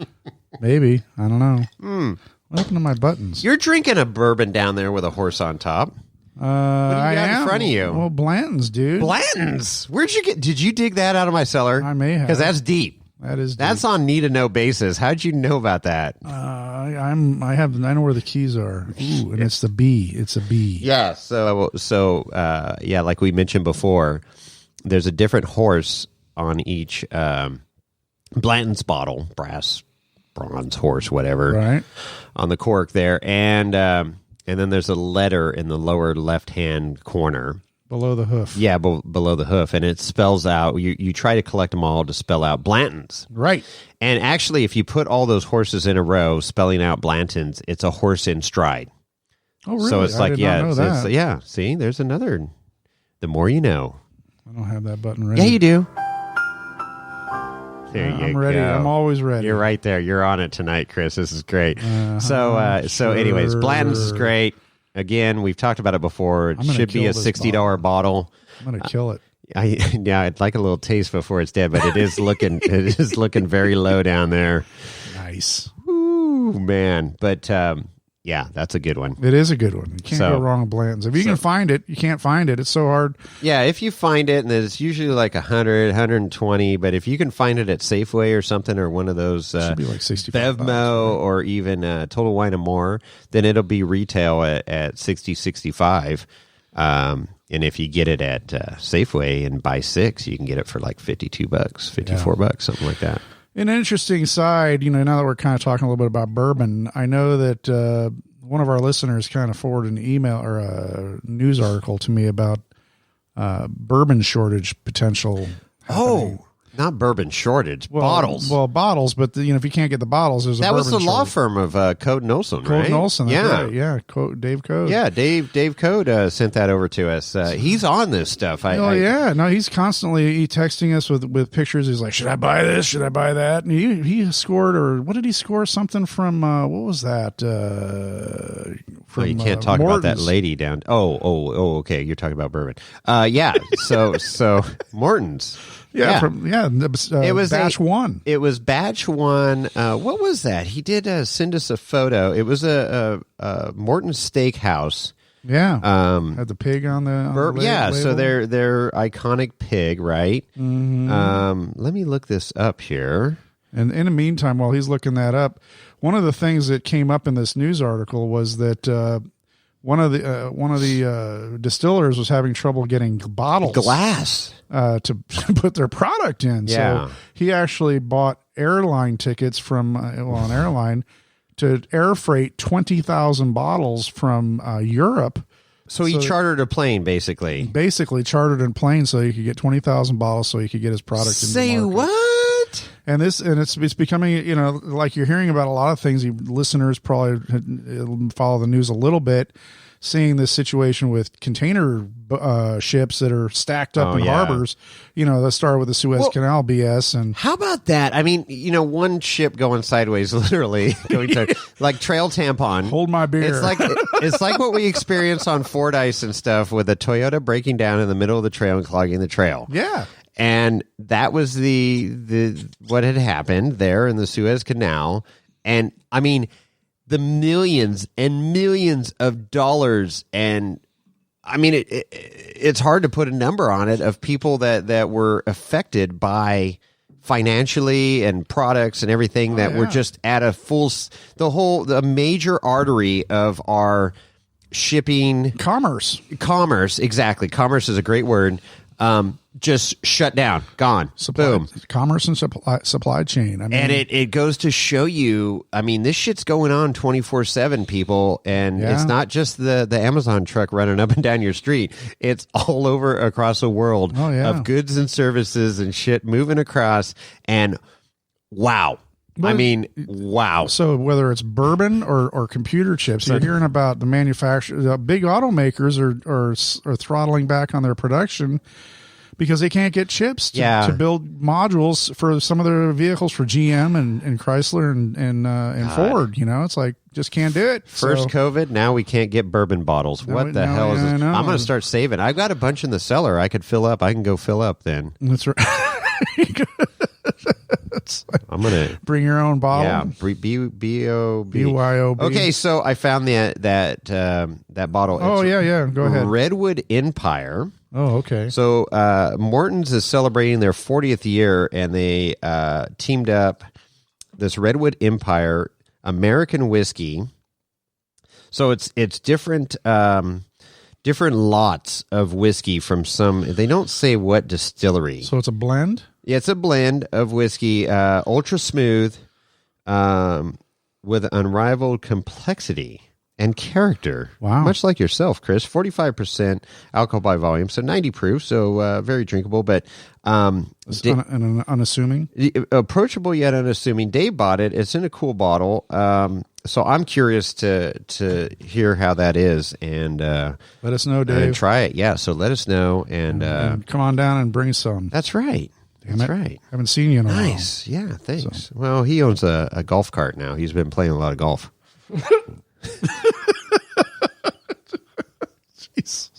Speaker 3: Maybe. I don't know. What happened to my buttons?
Speaker 2: You're drinking a bourbon down there with a horse on top. What do you got in front of you?
Speaker 3: Well, Blanton's, dude.
Speaker 2: Blanton's. Where'd you get? Did you dig that out of my cellar?
Speaker 3: I may have.
Speaker 2: Because that's deep.
Speaker 3: That is deep.
Speaker 2: That's on need to know basis. How'd you know about that?
Speaker 3: I know where the keys are. Ooh, and it's the B. It's a B.
Speaker 2: Yeah. So yeah, like we mentioned before, there's a different horse on each Blanton's bottle, brass, bronze, horse, whatever,
Speaker 3: right,
Speaker 2: on the cork there, and then there's a letter in the lower left-hand corner.
Speaker 3: Below the hoof.
Speaker 2: Yeah, below the hoof. And it spells out, you try to collect them all to spell out Blanton's.
Speaker 3: Right.
Speaker 2: And actually, if you put all those horses in a row spelling out Blanton's, it's a horse in stride.
Speaker 3: Oh, really?
Speaker 2: So it's
Speaker 3: I
Speaker 2: like,
Speaker 3: did not know that.
Speaker 2: yeah, see, there's another. The more you know.
Speaker 3: I don't have that button ready.
Speaker 2: Yeah, you do. There you
Speaker 3: I'm ready.
Speaker 2: go.
Speaker 3: I'm always ready.
Speaker 2: You're right there. You're on it tonight, Chris. This is great. So anyways, Blanton's is great. Again, we've talked about it before. It should be a $60 bottle.
Speaker 3: I'm going to kill it.
Speaker 2: I'd like a little taste before it's dead, but it is looking very low down there.
Speaker 3: Nice.
Speaker 2: Ooh, man. But yeah, that's a good one.
Speaker 3: It is a good one. You can't go wrong with Blanton's. If you can find it, you can't find it. It's so hard.
Speaker 2: Yeah, if you find it, and it's usually like 100, 120, but if you can find it at Safeway or something, or one of those
Speaker 3: it should be like 65
Speaker 2: Bevmo
Speaker 3: bucks, right?
Speaker 2: or even Total Wine and More, then it'll be retail at 60, 65. And if you get it at Safeway and buy 6, you can get it for like $52, $54, something like that.
Speaker 3: An interesting side, now that we're kind of talking a little bit about bourbon, I know that one of our listeners kind of forwarded an email or a news article to me about bourbon shortage potential happening.
Speaker 2: Not bourbon shortage, bottles.
Speaker 3: Well, bottles, but if you can't get the bottles, there's
Speaker 2: that
Speaker 3: a bourbon
Speaker 2: was the law
Speaker 3: shortage.
Speaker 2: firm of Code and Olson, right?
Speaker 3: Code and Olson,
Speaker 2: yeah,
Speaker 3: right. Yeah, Dave Code.
Speaker 2: Yeah, Dave Code sent that over to us. He's on this stuff.
Speaker 3: No, he's constantly texting us with pictures. He's like, "Should I buy this? Should I buy that?" And he scored, or what did he score? Something from what was that? From
Speaker 2: you can't talk
Speaker 3: Morton's.
Speaker 2: about that lady down. Oh, okay. You're talking about bourbon. Yeah. So Morton's.
Speaker 3: Yeah. It was batch one.
Speaker 2: It was batch one. What was that? He did send us a photo. It was a Morton's Steakhouse.
Speaker 3: Yeah. Had the pig on the
Speaker 2: label. So
Speaker 3: label.
Speaker 2: their iconic pig, right?
Speaker 3: Mm-hmm.
Speaker 2: Let me look this up here.
Speaker 3: And in the meantime, while he's looking that up, one of the things that came up in this news article was that one of the distillers was having trouble getting
Speaker 2: glass
Speaker 3: to put their product in.
Speaker 2: Yeah.
Speaker 3: So he actually bought airline tickets from an airline to air freight 20,000 bottles from Europe.
Speaker 2: So he chartered a plane, basically.
Speaker 3: Basically chartered a plane so he could get 20,000 bottles so he could get his product in the market.
Speaker 2: Say what?
Speaker 3: And it's becoming, like you're hearing about a lot of things. Listeners probably follow the news a little bit, seeing this situation with container ships that are stacked up in harbors. That started with the Suez Canal BS. And
Speaker 2: how about that? I mean, one ship going sideways, literally going to like trail tampon.
Speaker 3: Hold my beer.
Speaker 2: It's like what we experience on Fordyce and stuff with a Toyota breaking down in the middle of the trail and clogging the trail.
Speaker 3: Yeah.
Speaker 2: And that was the what had happened there in the Suez Canal. And I mean, the millions and millions of dollars, and I mean, it's hard to put a number on it, of people that were affected by financially and products and everything that were just at a the major artery of our shipping
Speaker 3: commerce.
Speaker 2: Exactly. Commerce is a great word. Just shut down, gone, boom.
Speaker 3: Commerce and supply chain. I mean,
Speaker 2: and it goes to show you, I mean, this shit's going on 24/7, people, and it's not just the Amazon truck running up and down your street. It's all over across the world of goods and services and shit moving across, and wow. Wow. So
Speaker 3: whether it's bourbon or computer chips, you're hearing about the manufacturers, big automakers are throttling back on their production because they can't get chips to build modules for some of their vehicles for GM and Chrysler and Ford. It's like, just can't do it.
Speaker 2: First COVID, now we can't get bourbon bottles. What the hell is this? I'm going to start saving. I've got a bunch in the cellar. I could fill up. I can go fill up then.
Speaker 3: That's right.
Speaker 2: I'm going to
Speaker 3: bring your own bottle.
Speaker 2: Yeah, B-O-B.
Speaker 3: BYOB.
Speaker 2: Okay, so I found that bottle.
Speaker 3: Oh, yeah. Go ahead.
Speaker 2: Redwood Empire.
Speaker 3: Oh, okay.
Speaker 2: So Morton's is celebrating their 40th year, and they teamed up this Redwood Empire American whiskey. So it's different lots of whiskey from some. They don't say what distillery.
Speaker 3: So it's a blend.
Speaker 2: Yeah, it's a blend of whiskey, ultra smooth, with unrivaled complexity and character.
Speaker 3: Wow.
Speaker 2: Much like yourself, Chris. 45% alcohol by volume, so 90 proof, so very drinkable, but
Speaker 3: unassuming.
Speaker 2: Approachable yet unassuming. Dave bought it. It's in a cool bottle. So I'm curious to hear how that is, and
Speaker 3: let us know, Dave.
Speaker 2: And try it. Yeah, so let us know, and
Speaker 3: come on down and bring some.
Speaker 2: That's right. That's right.
Speaker 3: Haven't seen you in a while.
Speaker 2: Nice. Yeah, thanks. So. Well, he owns a golf cart now. He's been playing a lot of golf.
Speaker 3: Jeez.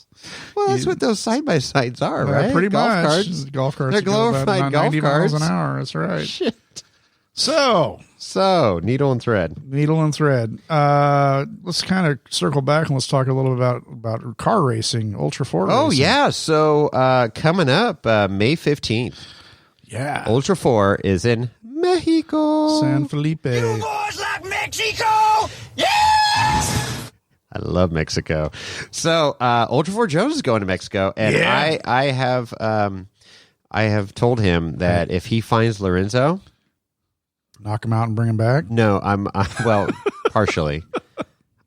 Speaker 2: Well, that's what those side-by-sides are, right?
Speaker 3: Pretty
Speaker 2: golf
Speaker 3: much.
Speaker 2: Carts.
Speaker 3: Golf carts.
Speaker 2: They're glorified golf
Speaker 3: 90
Speaker 2: carts.
Speaker 3: miles an hour. That's right.
Speaker 2: Shit.
Speaker 3: So,
Speaker 2: needle and thread.
Speaker 3: Let's kind of circle back and let's talk a little about car racing, Ultra4 Racing.
Speaker 2: Oh, yeah. So coming up May 15th.
Speaker 3: Yeah.
Speaker 2: Ultra4 is in Mexico.
Speaker 3: San Felipe.
Speaker 4: You boys like Mexico? Yes!
Speaker 2: I love Mexico. So Ultra4 Jones is going to Mexico, and
Speaker 3: yeah.
Speaker 2: I have told him that if he finds Lorenzo,
Speaker 3: knock him out and bring him back.
Speaker 2: No, well, partially.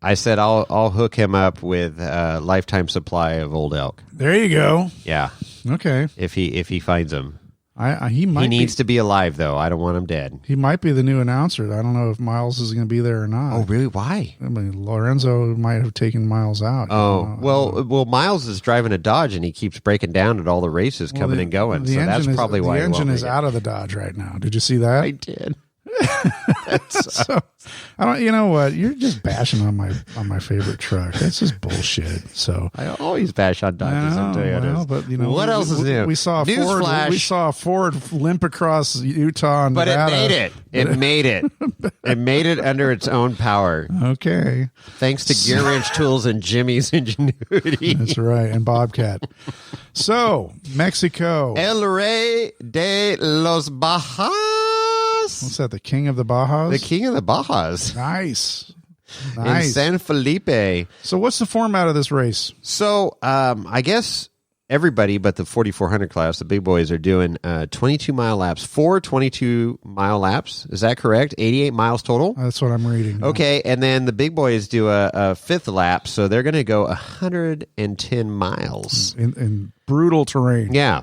Speaker 2: I said I'll hook him up with a lifetime supply of old elk.
Speaker 3: There you go.
Speaker 2: Yeah.
Speaker 3: Okay.
Speaker 2: If he finds him.
Speaker 3: He
Speaker 2: needs to be alive, though. I don't want him dead.
Speaker 3: He might be the new announcer. I don't know if Miles is going to be there or not.
Speaker 2: Oh, really? Why?
Speaker 3: I mean, Lorenzo might have taken Miles out.
Speaker 2: Oh, well, Miles is driving a Dodge, and he keeps breaking down at all the races coming and going. So that's probably why
Speaker 3: the engine is out of the Dodge right now. Did you see that?
Speaker 2: I did.
Speaker 3: So I don't. You know what? You're just bashing on my favorite truck. That's just bullshit. So
Speaker 2: I always bash on Dodges and Toyotas.
Speaker 3: But
Speaker 2: what else is new?
Speaker 3: We saw a Ford limp across Utah, and
Speaker 2: but
Speaker 3: Nevada.
Speaker 2: it made it. It made it. It made it under its own power.
Speaker 3: Okay,
Speaker 2: thanks to Gear Wrench Tools and Jimmy's ingenuity.
Speaker 3: That's right, and Bobcat. So Mexico,
Speaker 2: El Rey de los Bajas.
Speaker 3: What's that? The King of the Bajas?
Speaker 2: The King of the Bajas.
Speaker 3: Nice.
Speaker 2: In San Felipe.
Speaker 3: So what's the format of this race?
Speaker 2: So I guess everybody but the 4,400 class, the big boys, are doing 22-mile laps. 4 22-mile laps. Is that correct? 88 miles total?
Speaker 3: That's what I'm reading.
Speaker 2: Okay, and then the big boys do a fifth lap, so they're going to go 110 miles.
Speaker 3: In brutal terrain.
Speaker 2: Yeah.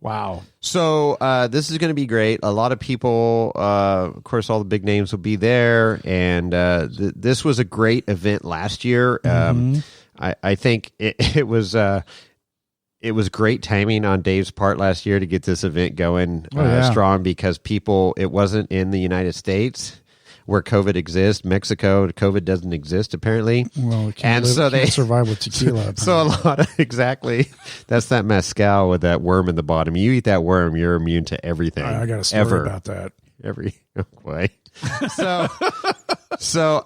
Speaker 3: Wow.
Speaker 2: So this is going to be great. A lot of people, of course, all the big names will be there. And this was a great event last year. I think it was great timing on Dave's part last year to get this event going strong, because it wasn't in the United States where COVID exists. Mexico, COVID doesn't exist apparently.
Speaker 3: Well, can't survive with tequila.
Speaker 2: So a lot of that's that mezcal with that worm in the bottom. You eat that worm, you're immune to everything.
Speaker 3: I got a story about that.
Speaker 2: Way. So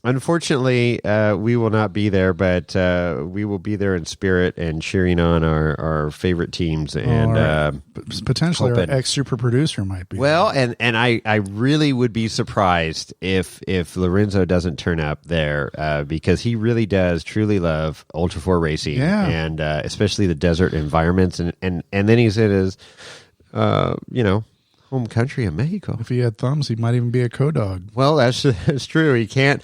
Speaker 2: unfortunately, we will not be there, but we will be there in spirit and cheering on our favorite teams. And
Speaker 3: potentially our ex-super producer might be.
Speaker 2: Well, and I really would be surprised if Lorenzo doesn't turn up there, because he really does truly love Ultra4 Racing, and especially the desert environments. And then he's in his, home country of Mexico.
Speaker 3: If he had thumbs, he might even be a co-dog.
Speaker 2: Well, that's true. He can't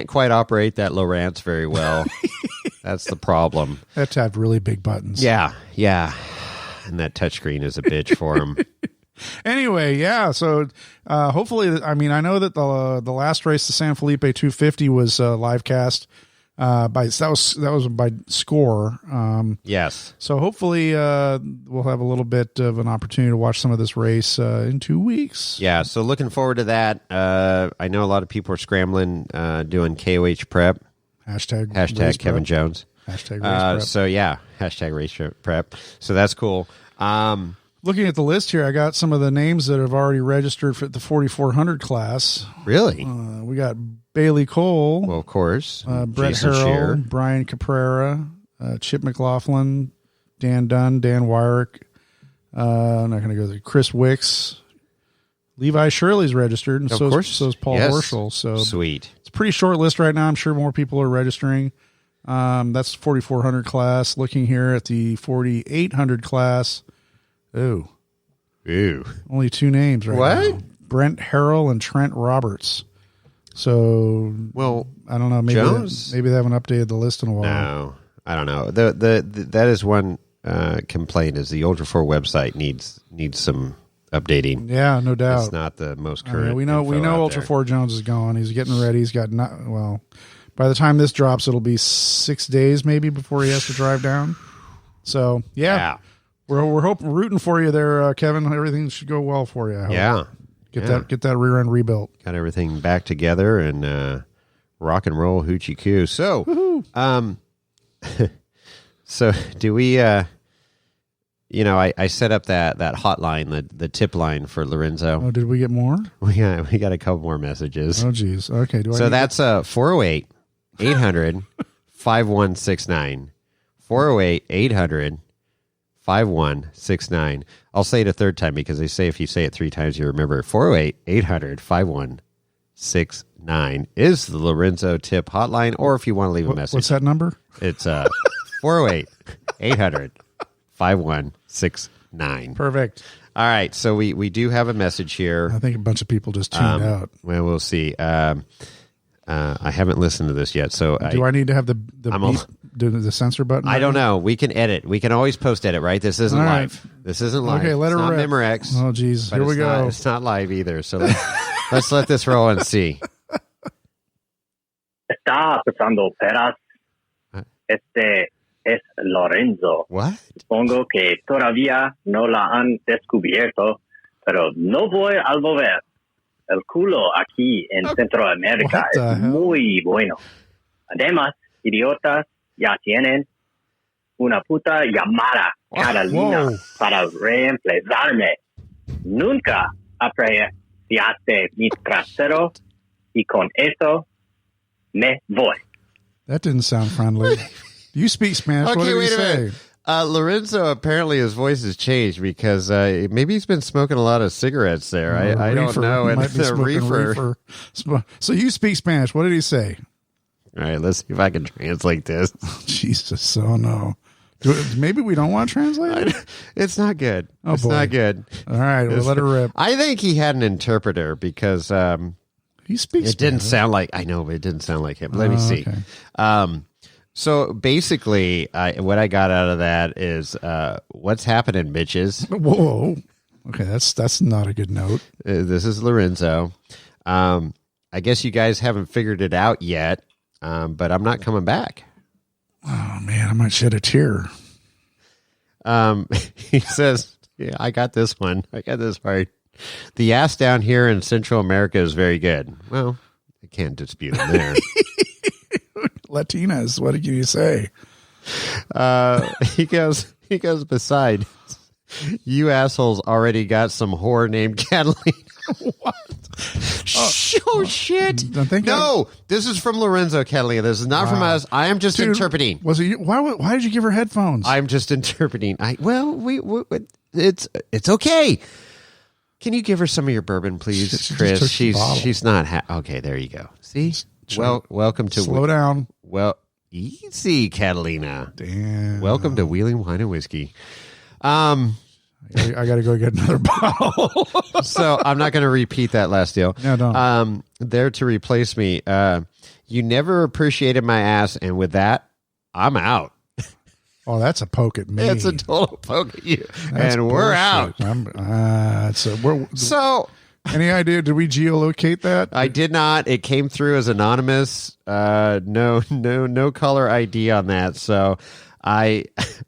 Speaker 2: quite operate that Lowrance very well. That's the problem.
Speaker 3: Have to have really big buttons.
Speaker 2: Yeah. And that touchscreen is a bitch for him.
Speaker 3: Anyway, yeah. So hopefully, I mean, I know that the last race, the San Felipe 250, was live cast That was by score.
Speaker 2: Yes.
Speaker 3: So hopefully we'll have a little bit of an opportunity to watch some of this race in 2 weeks.
Speaker 2: Yeah. So looking forward to that. I know a lot of people are scrambling, doing KOH prep.
Speaker 3: Hashtag
Speaker 2: Kevin
Speaker 3: prep.
Speaker 2: Jones.
Speaker 3: Hashtag race prep.
Speaker 2: So yeah, hashtag race prep. So that's cool.
Speaker 3: Looking at the list here, I got some of the names that have already registered for the 4,400 class.
Speaker 2: Really?
Speaker 3: We got Bailey Cole.
Speaker 2: Well, of course.
Speaker 3: Brett
Speaker 2: Jason
Speaker 3: Harrell,
Speaker 2: Scheer.
Speaker 3: Brian Caprera, Chip McLaughlin, Dan Dunn, Dan Wyrick. I'm not going to go there. Chris Wicks. Levi Shirley's registered, and so is Paul Horschel. So
Speaker 2: sweet.
Speaker 3: It's a pretty short list right now. I'm sure more people are registering. That's 4,400 class. Looking here at the 4,800 class. Ooh. Only 2 names right now. Brent Harrell and Trent Roberts. So,
Speaker 2: well,
Speaker 3: I don't know. Maybe they haven't updated the list in a while.
Speaker 2: No, I don't know. That is one complaint is the Ultra4 website needs some updating.
Speaker 3: Yeah, no doubt.
Speaker 2: It's not the most current.
Speaker 3: We know Ultra4 Jones is going. He's getting ready. He's got by the time this drops, it'll be 6 days maybe before he has to drive down. So, yeah. We're rooting for you there, Kevin. Everything should go well for you. Get that rear end rebuilt.
Speaker 2: Got everything back together and rock and roll hoochie coo. So, so do we? I set up that hotline, the tip line for Lorenzo.
Speaker 3: Oh, did we get more?
Speaker 2: We got a couple more messages.
Speaker 3: Oh, geez. Okay.
Speaker 2: So that's 408 800 5169 408 800 5169. I'll say it a third time because they say if you say it 3 times, you remember. 408 800 5169 is the Lorenzo tip hotline, or if you want to leave a message.
Speaker 3: What's that number?
Speaker 2: It's 408 800 5169.
Speaker 3: Perfect.
Speaker 2: All right. So we do have a message here.
Speaker 3: I think a bunch of people just tuned out.
Speaker 2: Well, we'll see. I haven't listened to this yet. So
Speaker 3: do I need to have the censor button?
Speaker 2: I don't know. We can edit. We can always post edit, right? This isn't live. This isn't live.
Speaker 3: Okay, let
Speaker 2: it's
Speaker 3: her
Speaker 2: not
Speaker 3: rip.
Speaker 2: Memorex.
Speaker 3: Oh, geez. Here we go.
Speaker 2: It's not live either. So let's let this roll and see.
Speaker 5: Está pasando peras. Este es Lorenzo.
Speaker 2: What?
Speaker 5: Supongo que todavía no la han descubierto, pero no voy a volver. El culo aquí en Centroamérica es muy bueno. Además, idiotas ya tienen una puta llamada Carolina para reemplazarme. Nunca apreciaste mi trasero y con eso me voy.
Speaker 3: That didn't sound friendly. Do you speak Spanish?
Speaker 2: Okay,
Speaker 3: what did
Speaker 2: wait
Speaker 3: he
Speaker 2: a minute. Lorenzo, apparently his voice has changed because maybe he's been smoking a lot of cigarettes there. I don't know.
Speaker 3: And the reefer. So you speak Spanish. What did he say?
Speaker 2: All right, let's see if I can translate this.
Speaker 3: Jesus, oh no. Maybe we don't want to translate it?
Speaker 2: It's not good. It's not good.
Speaker 3: All right, we'll let her rip.
Speaker 2: I think he had an interpreter because
Speaker 3: he speaks
Speaker 2: it didn't sound like, I know, but it didn't sound like him. Let me see.
Speaker 3: Okay.
Speaker 2: So basically, what I got out of that is what's happening, bitches.
Speaker 3: Whoa. Okay, that's not a good note.
Speaker 2: This is Lorenzo. I guess you guys haven't figured it out yet, but I'm not coming back.
Speaker 3: Oh, man, I might shed a tear.
Speaker 2: He says, yeah, I got this one. I got this part. The ass down here in Central America is very good. Well, I can't dispute him there.
Speaker 3: Latinas, what did you say?
Speaker 2: He goes, besides, you assholes already got some whore named Catalina. What? Oh, shit. No, this is from Lorenzo, Catalina. This is not from us. I am just interpreting.
Speaker 3: Was it? Why did you give her headphones?
Speaker 2: I'm just interpreting. It's okay. Can you give her some of your bourbon, please, Chris? She's not okay. There you go. See. Well, welcome to
Speaker 3: slow down.
Speaker 2: Well, easy, Catalina.
Speaker 3: Damn.
Speaker 2: Welcome to Wheeling Wine and Whiskey.
Speaker 3: I got to go get another bottle.
Speaker 2: So I'm not going to repeat that last deal.
Speaker 3: No, don't.
Speaker 2: There to replace me. You never appreciated my ass, and with that, I'm out.
Speaker 3: Oh, that's a poke at me.
Speaker 2: It's a total poke at you, and we're out.
Speaker 3: So Any idea? Did we geolocate that?
Speaker 2: I did not. It came through as anonymous. No caller ID on that. So I'm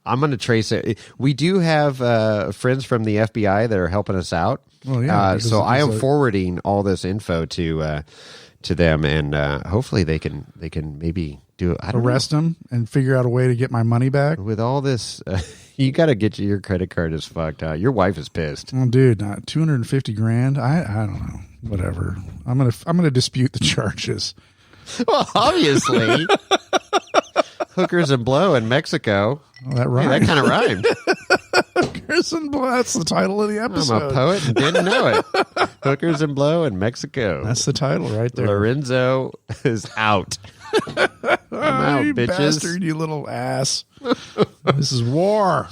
Speaker 2: going to trace it. We do have friends from the FBI that are helping us out.
Speaker 3: Well, yeah.
Speaker 2: So I am forwarding all this info to them, and hopefully they can maybe do it.
Speaker 3: Arrest them and figure out a way to get my money back.
Speaker 2: With all this, you got to get your credit card is fucked. Your wife is pissed.
Speaker 3: Oh, dude, $250,000. I don't know. Whatever. I'm gonna dispute the charges.
Speaker 2: Well, obviously, hookers and blow in Mexico.
Speaker 3: Well, that rhymed.
Speaker 2: Hey, that kind of rhymed.
Speaker 3: Hookers and blow. That's the title of the episode.
Speaker 2: I'm a poet and didn't know it. Hookers and blow in Mexico.
Speaker 3: That's the title right there.
Speaker 2: Lorenzo is out. I'm out,
Speaker 3: you
Speaker 2: bitches.
Speaker 3: bastard, you little ass. This is war.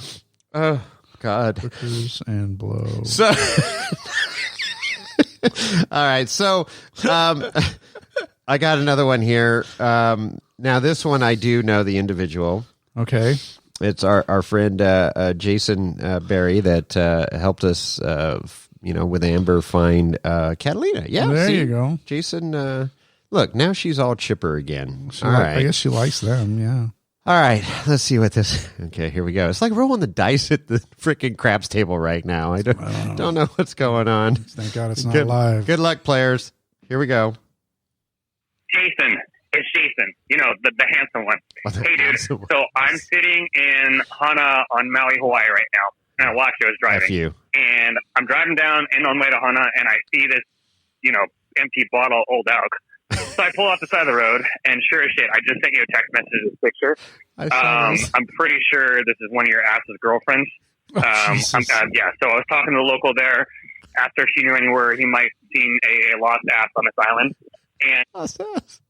Speaker 2: Oh, God.
Speaker 3: Hookers and blow.
Speaker 2: So, all right. So, I got another one here. Now, this one, I do know the individual.
Speaker 3: Okay.
Speaker 2: It's our friend Jason Berry that helped us, with Amber find Catalina. Yeah,
Speaker 3: there you go.
Speaker 2: Jason, look, now she's all chipper again. All
Speaker 3: right. I guess she likes them, yeah.
Speaker 2: All right, let's see what this... Okay, here we go. It's like rolling the dice at the freaking craps table right now. I don't know what's going on.
Speaker 3: Thank God it's not live.
Speaker 2: Good luck, players. Here we go.
Speaker 5: Jason. It's Jason, the handsome one. Hey, dude. So I'm sitting in Hana on Maui, Hawaii right now. And I watched you. I was driving. And I'm driving down and on the way to Hana, and I see this, empty bottle Old Elk. So I pull off the side of the road, and sure as shit, I just sent you a text message with a picture. I'm pretty sure this is one of your ass's girlfriends. So I was talking to the local there. Asked her if she knew anywhere he might seen a lost ass on this island. And
Speaker 2: lost ass.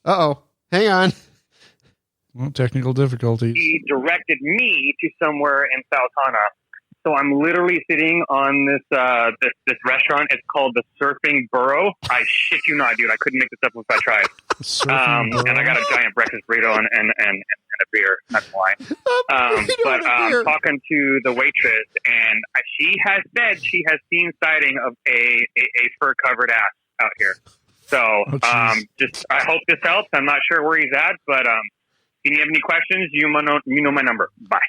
Speaker 2: Uh-oh. Hang on.
Speaker 3: Well, technical difficulties.
Speaker 5: He directed me to somewhere in South Hana. So I'm literally sitting on this restaurant. It's called the Surfing Burrow. I shit you not, dude. I couldn't make this up if I tried. And I got a giant breakfast burrito and a beer. That's why. But I'm talking to the waitress, and she has said she has seen sighting of a fur-covered ass out here. So, I hope this helps. I'm not sure where he's at, but if you have any questions, you know my number. Bye.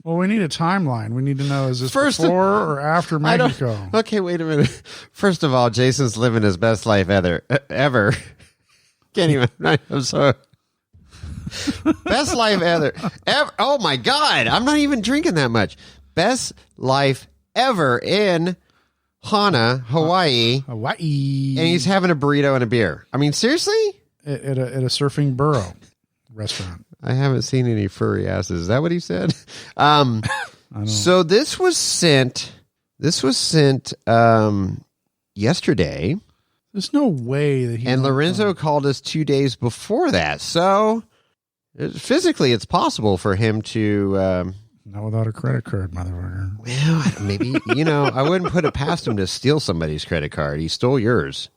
Speaker 3: Well, we need a timeline. We need to know, is this before or after Mexico?
Speaker 2: Okay, wait a minute. First of all, Jason's living his best life ever. Can't even. I'm sorry. Best life ever. Oh, my God. I'm not even drinking that much. Best life ever in Hana, Hawaii. And he's having a burrito and a beer. I mean, seriously?
Speaker 3: At a Surfing Burrow restaurant.
Speaker 2: I haven't seen any furry asses. Is that what he said? So this was sent yesterday.
Speaker 3: There's no way that he...
Speaker 2: And Lorenzo called us 2 days before that. So physically, it's possible for him to...
Speaker 3: Not without a credit card, motherfucker.
Speaker 2: Well, maybe, I wouldn't put it past him to steal somebody's credit card. He stole yours.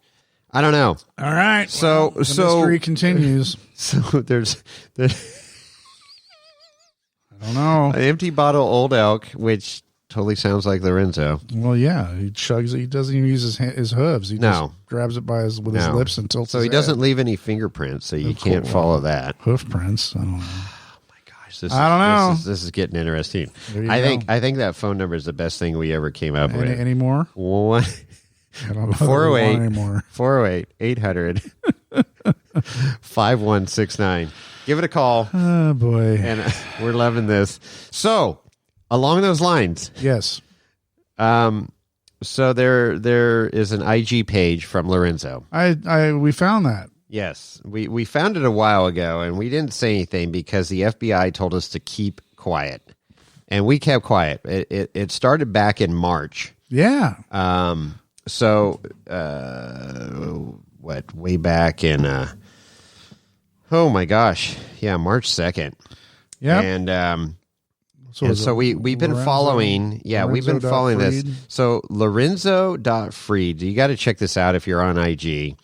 Speaker 2: I don't know.
Speaker 3: All right.
Speaker 2: So
Speaker 3: the mystery continues.
Speaker 2: So there's
Speaker 3: I don't know.
Speaker 2: An empty bottle Old Elk, which totally sounds like Lorenzo.
Speaker 3: Well, yeah, he chugs it. He doesn't even use his hooves. He just grabs it his lips and tilts.
Speaker 2: So he doesn't leave any fingerprints, so you can't follow that.
Speaker 3: Hoof prints. I don't know.
Speaker 2: I don't know. This is getting interesting. I think that phone number is the best thing we ever came up with.
Speaker 3: Any more?
Speaker 2: 408 800 5169. Give it a call.
Speaker 3: Oh boy.
Speaker 2: And we're loving this. So, along those lines.
Speaker 3: Yes.
Speaker 2: So there is an IG page from Lorenzo.
Speaker 3: We found that.
Speaker 2: Yes, we found it a while ago, and we didn't say anything because the FBI told us to keep quiet, and we kept quiet. It started back in March.
Speaker 3: Yeah.
Speaker 2: So way back in oh my gosh, yeah, March 2nd. Yeah. And so we've been following. Yeah, we've been following this. So Lorenzo.Freed. You got to check this out if you're on IG.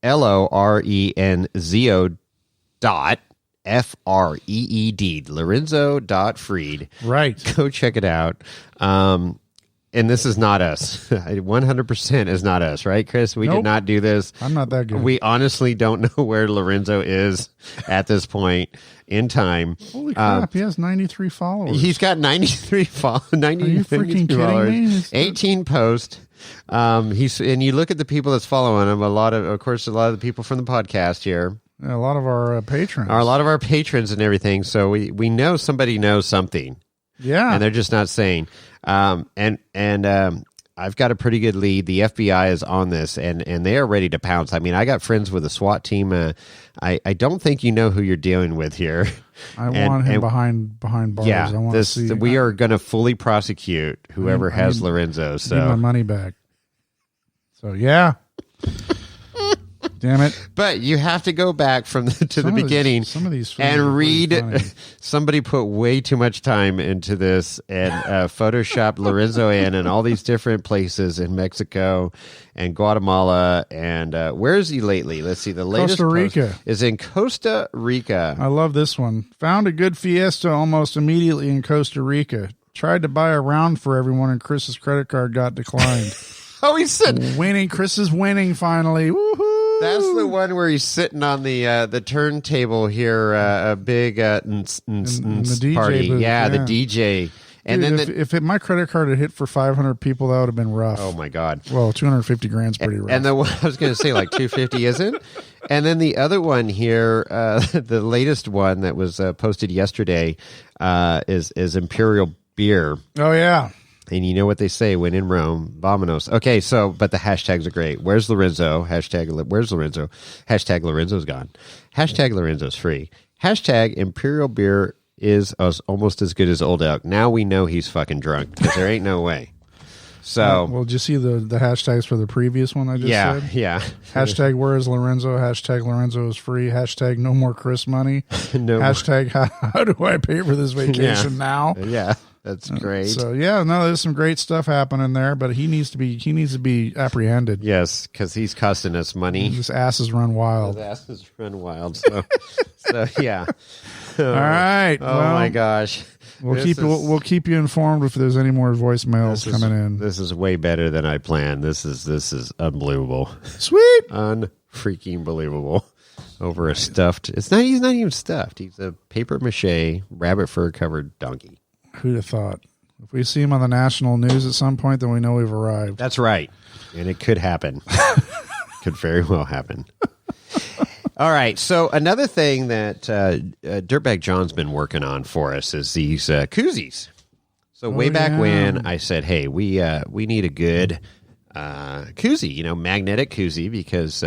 Speaker 2: LORENZO .FREED. Lorenzo.Freed.
Speaker 3: Right.
Speaker 2: Go check it out. And this is not us. 100% is not us, right, Chris? We did not do this.
Speaker 3: I'm not that good.
Speaker 2: We honestly don't know where Lorenzo is at this point in time.
Speaker 3: Holy crap, he has 93 followers.
Speaker 2: He's got 93 followers. 90,
Speaker 3: Are you freaking kidding me?
Speaker 2: 18 posts. And you look at the people that's following him, a lot of the people from the podcast here.
Speaker 3: Yeah, a lot of our patrons.
Speaker 2: A lot of our patrons and everything. So we know somebody knows something.
Speaker 3: Yeah.
Speaker 2: And they're just not saying. I've got a pretty good lead. The FBI is on this, and they are ready to pounce. I mean, I got friends with a SWAT team. I don't think you know who you're dealing with here.
Speaker 3: I want him behind bars.
Speaker 2: Yeah,
Speaker 3: I want to see.
Speaker 2: We are going to fully prosecute whoever has Lorenzo. So
Speaker 3: I need my money back. So yeah. Damn it.
Speaker 2: But you have to go back to the beginning and read. Somebody put way too much time into this and photoshopped Lorenzo in all these different places in Mexico and Guatemala. And where is he lately? Let's see. The latest
Speaker 3: Costa Rica
Speaker 2: is in Costa Rica.
Speaker 3: I love this one. Found a good fiesta almost immediately in Costa Rica. Tried to buy a round for everyone and Chris's credit card got declined.
Speaker 2: Oh, he said
Speaker 3: winning. Chris is winning finally. Woohoo!
Speaker 2: That's the one where he's sitting on the turntable here, a big the DJ party.
Speaker 3: Booth,
Speaker 2: yeah, the DJ. And
Speaker 3: dude,
Speaker 2: then
Speaker 3: if my credit card had hit for 500 people, that would have been rough.
Speaker 2: Oh my God!
Speaker 3: Well, 250 grand's pretty rough.
Speaker 2: And the one I was going to say like 250 isn't. And then the other one here, the latest one that was posted yesterday, is Imperial Beer.
Speaker 3: Oh yeah.
Speaker 2: And you know what they say when in Rome, vamonos. Okay, but the hashtags are great. Where's Lorenzo? Where's Lorenzo? Hashtag Lorenzo's gone. Hashtag Lorenzo's free. Hashtag Imperial Beer is almost as good as Old Elk. Now we know he's fucking drunk because there ain't no way. So,
Speaker 3: well, did you see the hashtags for the previous one I just said?
Speaker 2: Yeah.
Speaker 3: Hashtag where is Lorenzo? Hashtag Lorenzo is free. Hashtag no more Chris money. Hashtag how do I pay for this vacation now?
Speaker 2: Yeah. That's great.
Speaker 3: So there's some great stuff happening there, but he needs to be apprehended.
Speaker 2: Yes, because he's costing us money.
Speaker 3: His asses run wild.
Speaker 2: So yeah.
Speaker 3: All right.
Speaker 2: Oh my gosh.
Speaker 3: We'll keep you informed if there's any more voicemails coming in.
Speaker 2: This is way better than I planned. This is unbelievable.
Speaker 3: Sweet.
Speaker 2: Unfreaking believable. Over a stuffed. He's not even stuffed. He's a paper mache rabbit fur covered donkey.
Speaker 3: Who'd have thought? If we see him on the national news at some point, then we know we've arrived.
Speaker 2: That's right. And it could happen. Could very well happen. All right. So another thing that Dirtbag John's been working on for us is these koozies. So way back when I said, hey, we need a good koozie, magnetic koozie, because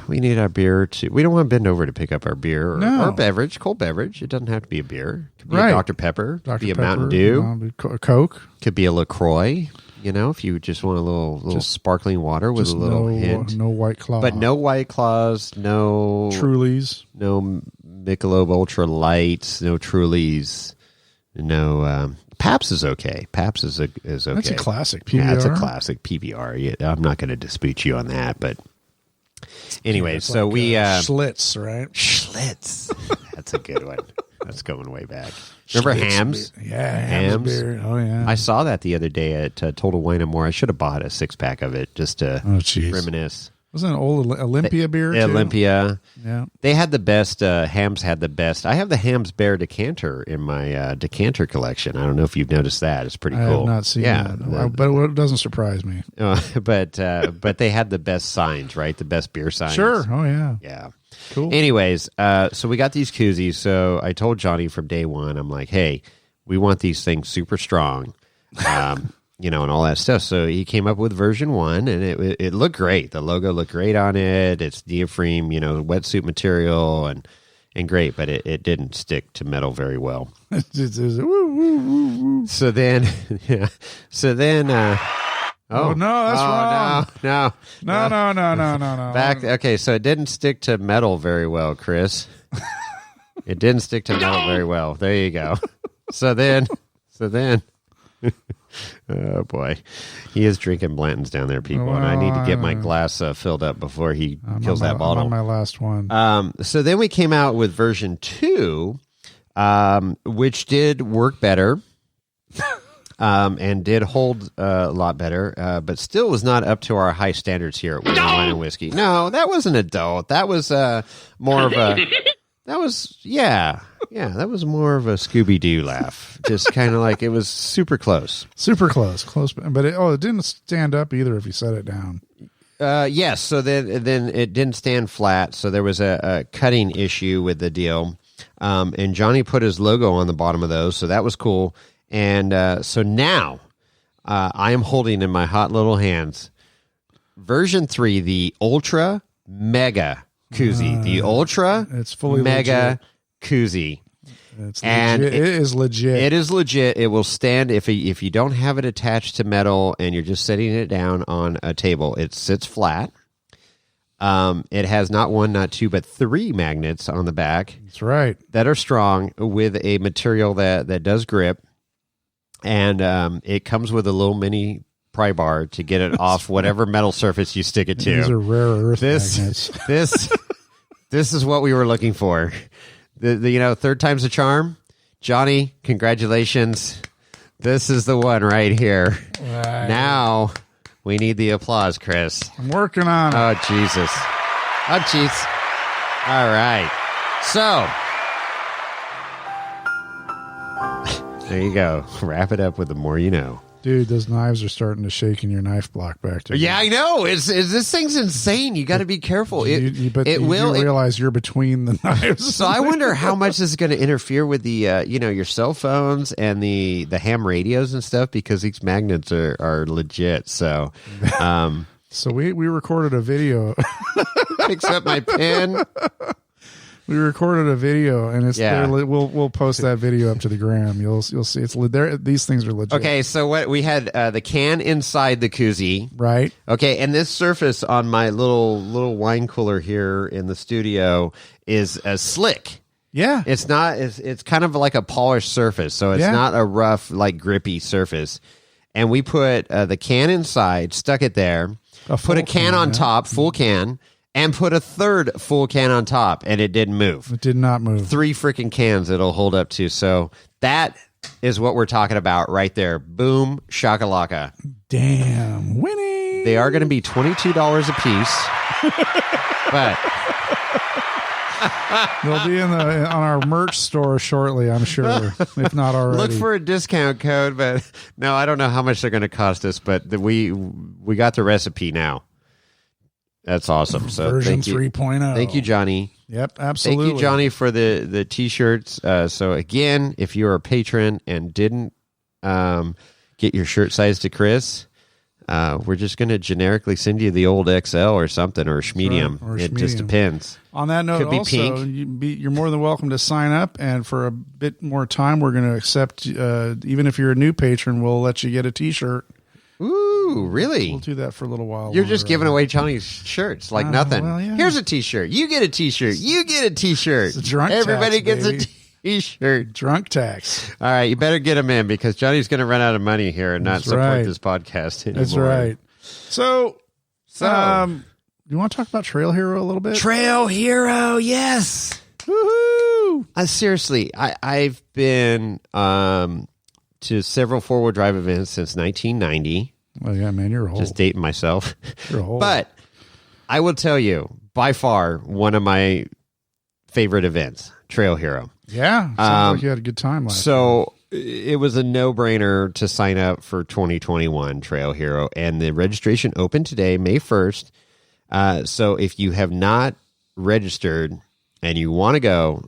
Speaker 2: we need our beer we don't want to bend over to pick up our beer or beverage, cold beverage. It doesn't have to be a beer. It could be a Dr. Pepper. Could be a Mountain Dew.
Speaker 3: A Coke.
Speaker 2: Could be a LaCroix. If you just want a little sparkling water with a little hint.
Speaker 3: No White Claw.
Speaker 2: But no White Claws, no
Speaker 3: Trulies.
Speaker 2: No Michelob Ultra Lights, no Trulies, no Pabst is okay. Pabst is okay.
Speaker 3: That's a classic PBR.
Speaker 2: Yeah, it's a classic PBR. I'm not going to dispute you on that, but anyway, so we
Speaker 3: Schlitz, right?
Speaker 2: Schlitz. That's a good one. That's going way back. Remember Schlitz Hams?
Speaker 3: Yeah, Hams beer. Oh yeah.
Speaker 2: I saw that the other day at Total Wine and More. I should have bought a 6-pack of it just to reminisce.
Speaker 3: Wasn't it old Olympia beer too?
Speaker 2: Olympia.
Speaker 3: Yeah.
Speaker 2: They had the best, Hams had the best. I have the Hams Bear decanter in my decanter collection. I don't know if you've noticed that. It's pretty cool.
Speaker 3: I have not seen that. But it doesn't surprise me.
Speaker 2: But they had the best signs, right? The best beer signs.
Speaker 3: Sure. Oh, yeah.
Speaker 2: Yeah.
Speaker 3: Cool.
Speaker 2: Anyways, so we got these koozies. So I told Johnny from day one, I'm like, hey, we want these things super strong. And all that stuff. So he came up with version 1, and it looked great. The logo looked great on it. It's diaphragm, wetsuit material, and great, but it didn't stick to metal very well. So then,
Speaker 3: oh no, that's wrong.
Speaker 2: No. Okay, so it didn't stick to metal very well, Chris. It didn't stick to metal very well. There you go. So then. Oh boy, he is drinking Blanton's down there, people, and I need to get my glass filled up before he kills that bottle.
Speaker 3: I'm on my last one.
Speaker 2: So then we came out with version 2, which did work better. and did hold a lot better, but still was not up to our high standards here at Wheeling Wine and Whiskey. No, that was an adult. That was more of a. That was that was more of a Scooby-Doo laugh. Just kind of like it was super close,
Speaker 3: close, but it didn't stand up either if you set it down.
Speaker 2: Yes, so then it didn't stand flat, so there was a cutting issue with the deal, and Johnny put his logo on the bottom of those, so that was cool. And so now I am holding in my hot little hands version 3, the Ultra Mega Koozie, the Ultra
Speaker 3: it's fully
Speaker 2: Mega
Speaker 3: legit.
Speaker 2: Koozie.
Speaker 3: It's and legit. It is legit.
Speaker 2: It is legit. It will stand if you don't have it attached to metal and you're just setting it down on a table. It sits flat. It has not 1, not 2, but 3 magnets on the back.
Speaker 3: That's right.
Speaker 2: That are strong with a material that does grip. And it comes with a little mini pry bar to get it off whatever metal surface you stick it to.
Speaker 3: These are rare earth magnets.
Speaker 2: This is what we were looking for. The third time's a charm. Johnny, congratulations. This is the one right here.
Speaker 3: Right.
Speaker 2: Now we need the applause, Chris.
Speaker 3: I'm working on it.
Speaker 2: Oh, Jesus. Oh, jeez. All right. So there you go. Wrap it up with the more you know.
Speaker 3: Dude, those knives are starting to shake in your knife block back there.
Speaker 2: Yeah, I know. This thing's insane. You got to be careful.
Speaker 3: You realize you're between the knives.
Speaker 2: So I wonder how much this is going to interfere with the your cell phones and the ham radios and stuff, because these magnets are legit. So,
Speaker 3: so we recorded a video.
Speaker 2: Picks up my pen.
Speaker 3: We recorded a video, and it's there. We'll post that video up to the gram. You'll see it's there. These things are legit.
Speaker 2: Okay, so what we had the can inside the koozie,
Speaker 3: right?
Speaker 2: Okay, and this surface on my little wine cooler here in the studio is slick.
Speaker 3: Yeah,
Speaker 2: it's not. It's kind of like a polished surface, so it's not a rough, like grippy surface. And we put the can inside, stuck it there, put a can on top, full can. And put a third full can on top, and it didn't move.
Speaker 3: It did not move.
Speaker 2: 3 freaking cans it'll hold up to. So that is what we're talking about right there. Boom, shakalaka.
Speaker 3: Damn, winning.
Speaker 2: They are going to be $22 a piece. But
Speaker 3: they'll be on our merch store shortly, I'm sure, if not already.
Speaker 2: Look for a discount code, but no, I don't know how much they're going to cost us, but we got the recipe now. That's awesome. So
Speaker 3: version 3.0.
Speaker 2: Thank you, Johnny.
Speaker 3: Yep, absolutely.
Speaker 2: Thank you, Johnny, for the T-shirts. So again, if you're a patron and didn't get your shirt size to Chris, we're just going to generically send you the old XL or something, or medium.
Speaker 3: Right,
Speaker 2: it just depends.
Speaker 3: On that note,
Speaker 2: could be
Speaker 3: also,
Speaker 2: pink.
Speaker 3: You're more than welcome to sign up, and for a bit more time, we're going to accept. Even if you're a new patron, we'll let you get a T-shirt.
Speaker 2: Ooh, really?
Speaker 3: We'll do that for a little while.
Speaker 2: You're just giving away Johnny's shirts like nothing.
Speaker 3: Well, yeah.
Speaker 2: Here's a T-shirt. You get a T-shirt. You get a T-shirt.
Speaker 3: It's a drunk
Speaker 2: Everybody
Speaker 3: tax,
Speaker 2: gets
Speaker 3: baby.
Speaker 2: a T-shirt.
Speaker 3: Drunk tax.
Speaker 2: All right, you better get them in, because Johnny's going to run out of money here and not support this podcast anymore.
Speaker 3: That's right. So you want to talk about Trail Hero a little bit?
Speaker 2: Trail Hero, yes.
Speaker 3: Woohoo!
Speaker 2: Seriously, I've been to several four-wheel drive events since 1990.
Speaker 3: Oh, yeah, man, you're old.
Speaker 2: Just dating myself.
Speaker 3: You're old.
Speaker 2: But I will tell you, by far, one of my favorite events, Trail Hero.
Speaker 3: Yeah, sounds like you had a good time last
Speaker 2: year. It was a no-brainer to sign up for 2021 Trail Hero, and the registration opened today, May 1st. So if you have not registered and you want to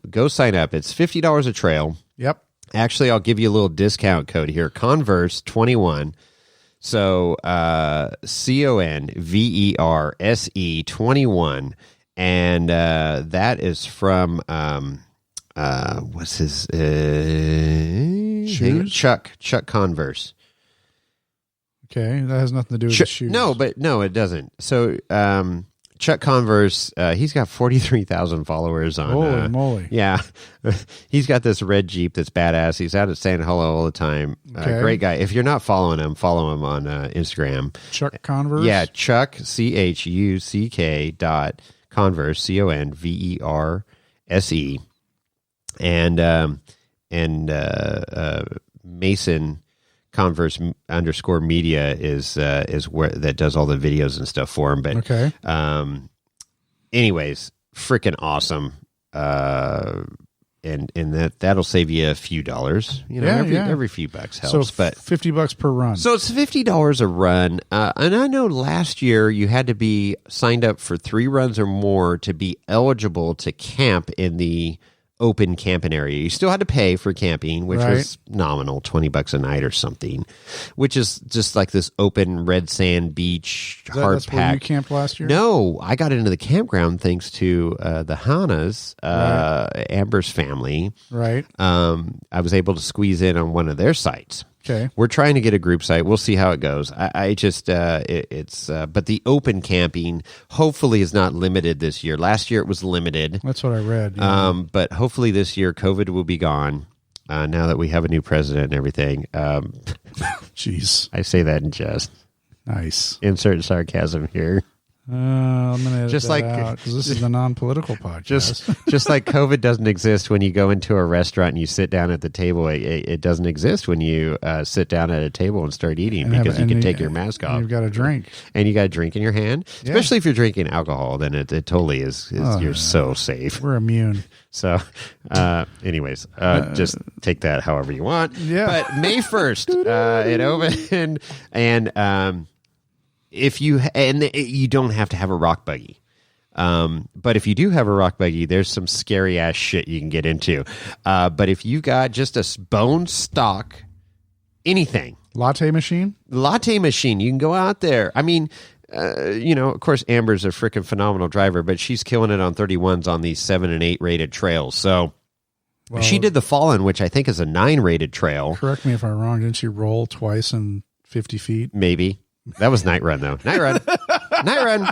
Speaker 2: go sign up. It's $50 a trail.
Speaker 3: Yep.
Speaker 2: Actually, I'll give you a little discount code here, Converse21. So CONVERSE 21, and that is from what's his
Speaker 3: shoes?
Speaker 2: Chuck Converse.
Speaker 3: Okay, that has nothing to do with the shoes.
Speaker 2: No, it doesn't. So Chuck Converse, he's got 43,000 followers on.
Speaker 3: Holy moly!
Speaker 2: Yeah, he's got this red Jeep that's badass. He's out at saying hello all the time.
Speaker 3: Okay.
Speaker 2: Great guy. If you're not following him, follow him on Instagram.
Speaker 3: Chuck Converse.
Speaker 2: Yeah, Chuck CHUCK Converse CONVERSE, and Mason Converse_media is where that does all the videos and stuff for him. But
Speaker 3: okay.
Speaker 2: Anyways, freaking awesome. And that'll save you a few dollars. Every few bucks helps.
Speaker 3: So
Speaker 2: but
Speaker 3: $50 per run.
Speaker 2: So it's $50 a run. And I know last year you had to be signed up for 3 runs or more to be eligible to camp in the open camping area. You still had to pay for camping, which was nominal, $20 a night or something, which is just like this open red sand beach, hard
Speaker 3: that's
Speaker 2: pack.
Speaker 3: Where you camped last year?
Speaker 2: No, I got into the campground thanks to the Hanas, Amber's family.
Speaker 3: Right.
Speaker 2: I was able to squeeze in on one of their sites.
Speaker 3: Okay.
Speaker 2: We're trying to get a group site. We'll see how it goes. I just, but the open camping hopefully is not limited this year. Last year it was limited.
Speaker 3: That's what I read. Yeah.
Speaker 2: But hopefully this year COVID will be gone now that we have a new president and everything.
Speaker 3: Jeez.
Speaker 2: I say that in jest.
Speaker 3: Nice.
Speaker 2: Insert sarcasm here.
Speaker 3: I'm going to edit
Speaker 2: Just
Speaker 3: that
Speaker 2: like
Speaker 3: out because this is the non-political podcast.
Speaker 2: Just like COVID doesn't exist when you go into a restaurant and you sit down at the table. It doesn't exist when you sit down at a table and start eating because you can take your mask off.
Speaker 3: You've got a drink.
Speaker 2: And you got a drink in your hand.
Speaker 3: Yeah.
Speaker 2: Especially if you're drinking alcohol, then it totally is you're so safe.
Speaker 3: We're immune.
Speaker 2: So, anyways, just take that however you want.
Speaker 3: Yeah.
Speaker 2: But May 1st, it opened, and if you don't have to have a rock buggy. But if you do have a rock buggy, there's some scary ass shit you can get into. But if you got just a bone stock, anything.
Speaker 3: Latte machine,
Speaker 2: you can go out there. I mean, of course, Amber's a freaking phenomenal driver, but she's killing it on 31s on these 7 and 8 rated trails. So she did the Fallen, which I think is a 9 rated trail.
Speaker 3: Correct me if I'm wrong. Didn't she roll twice in 50 feet?
Speaker 2: Maybe. That was Night Run, though. Night Run.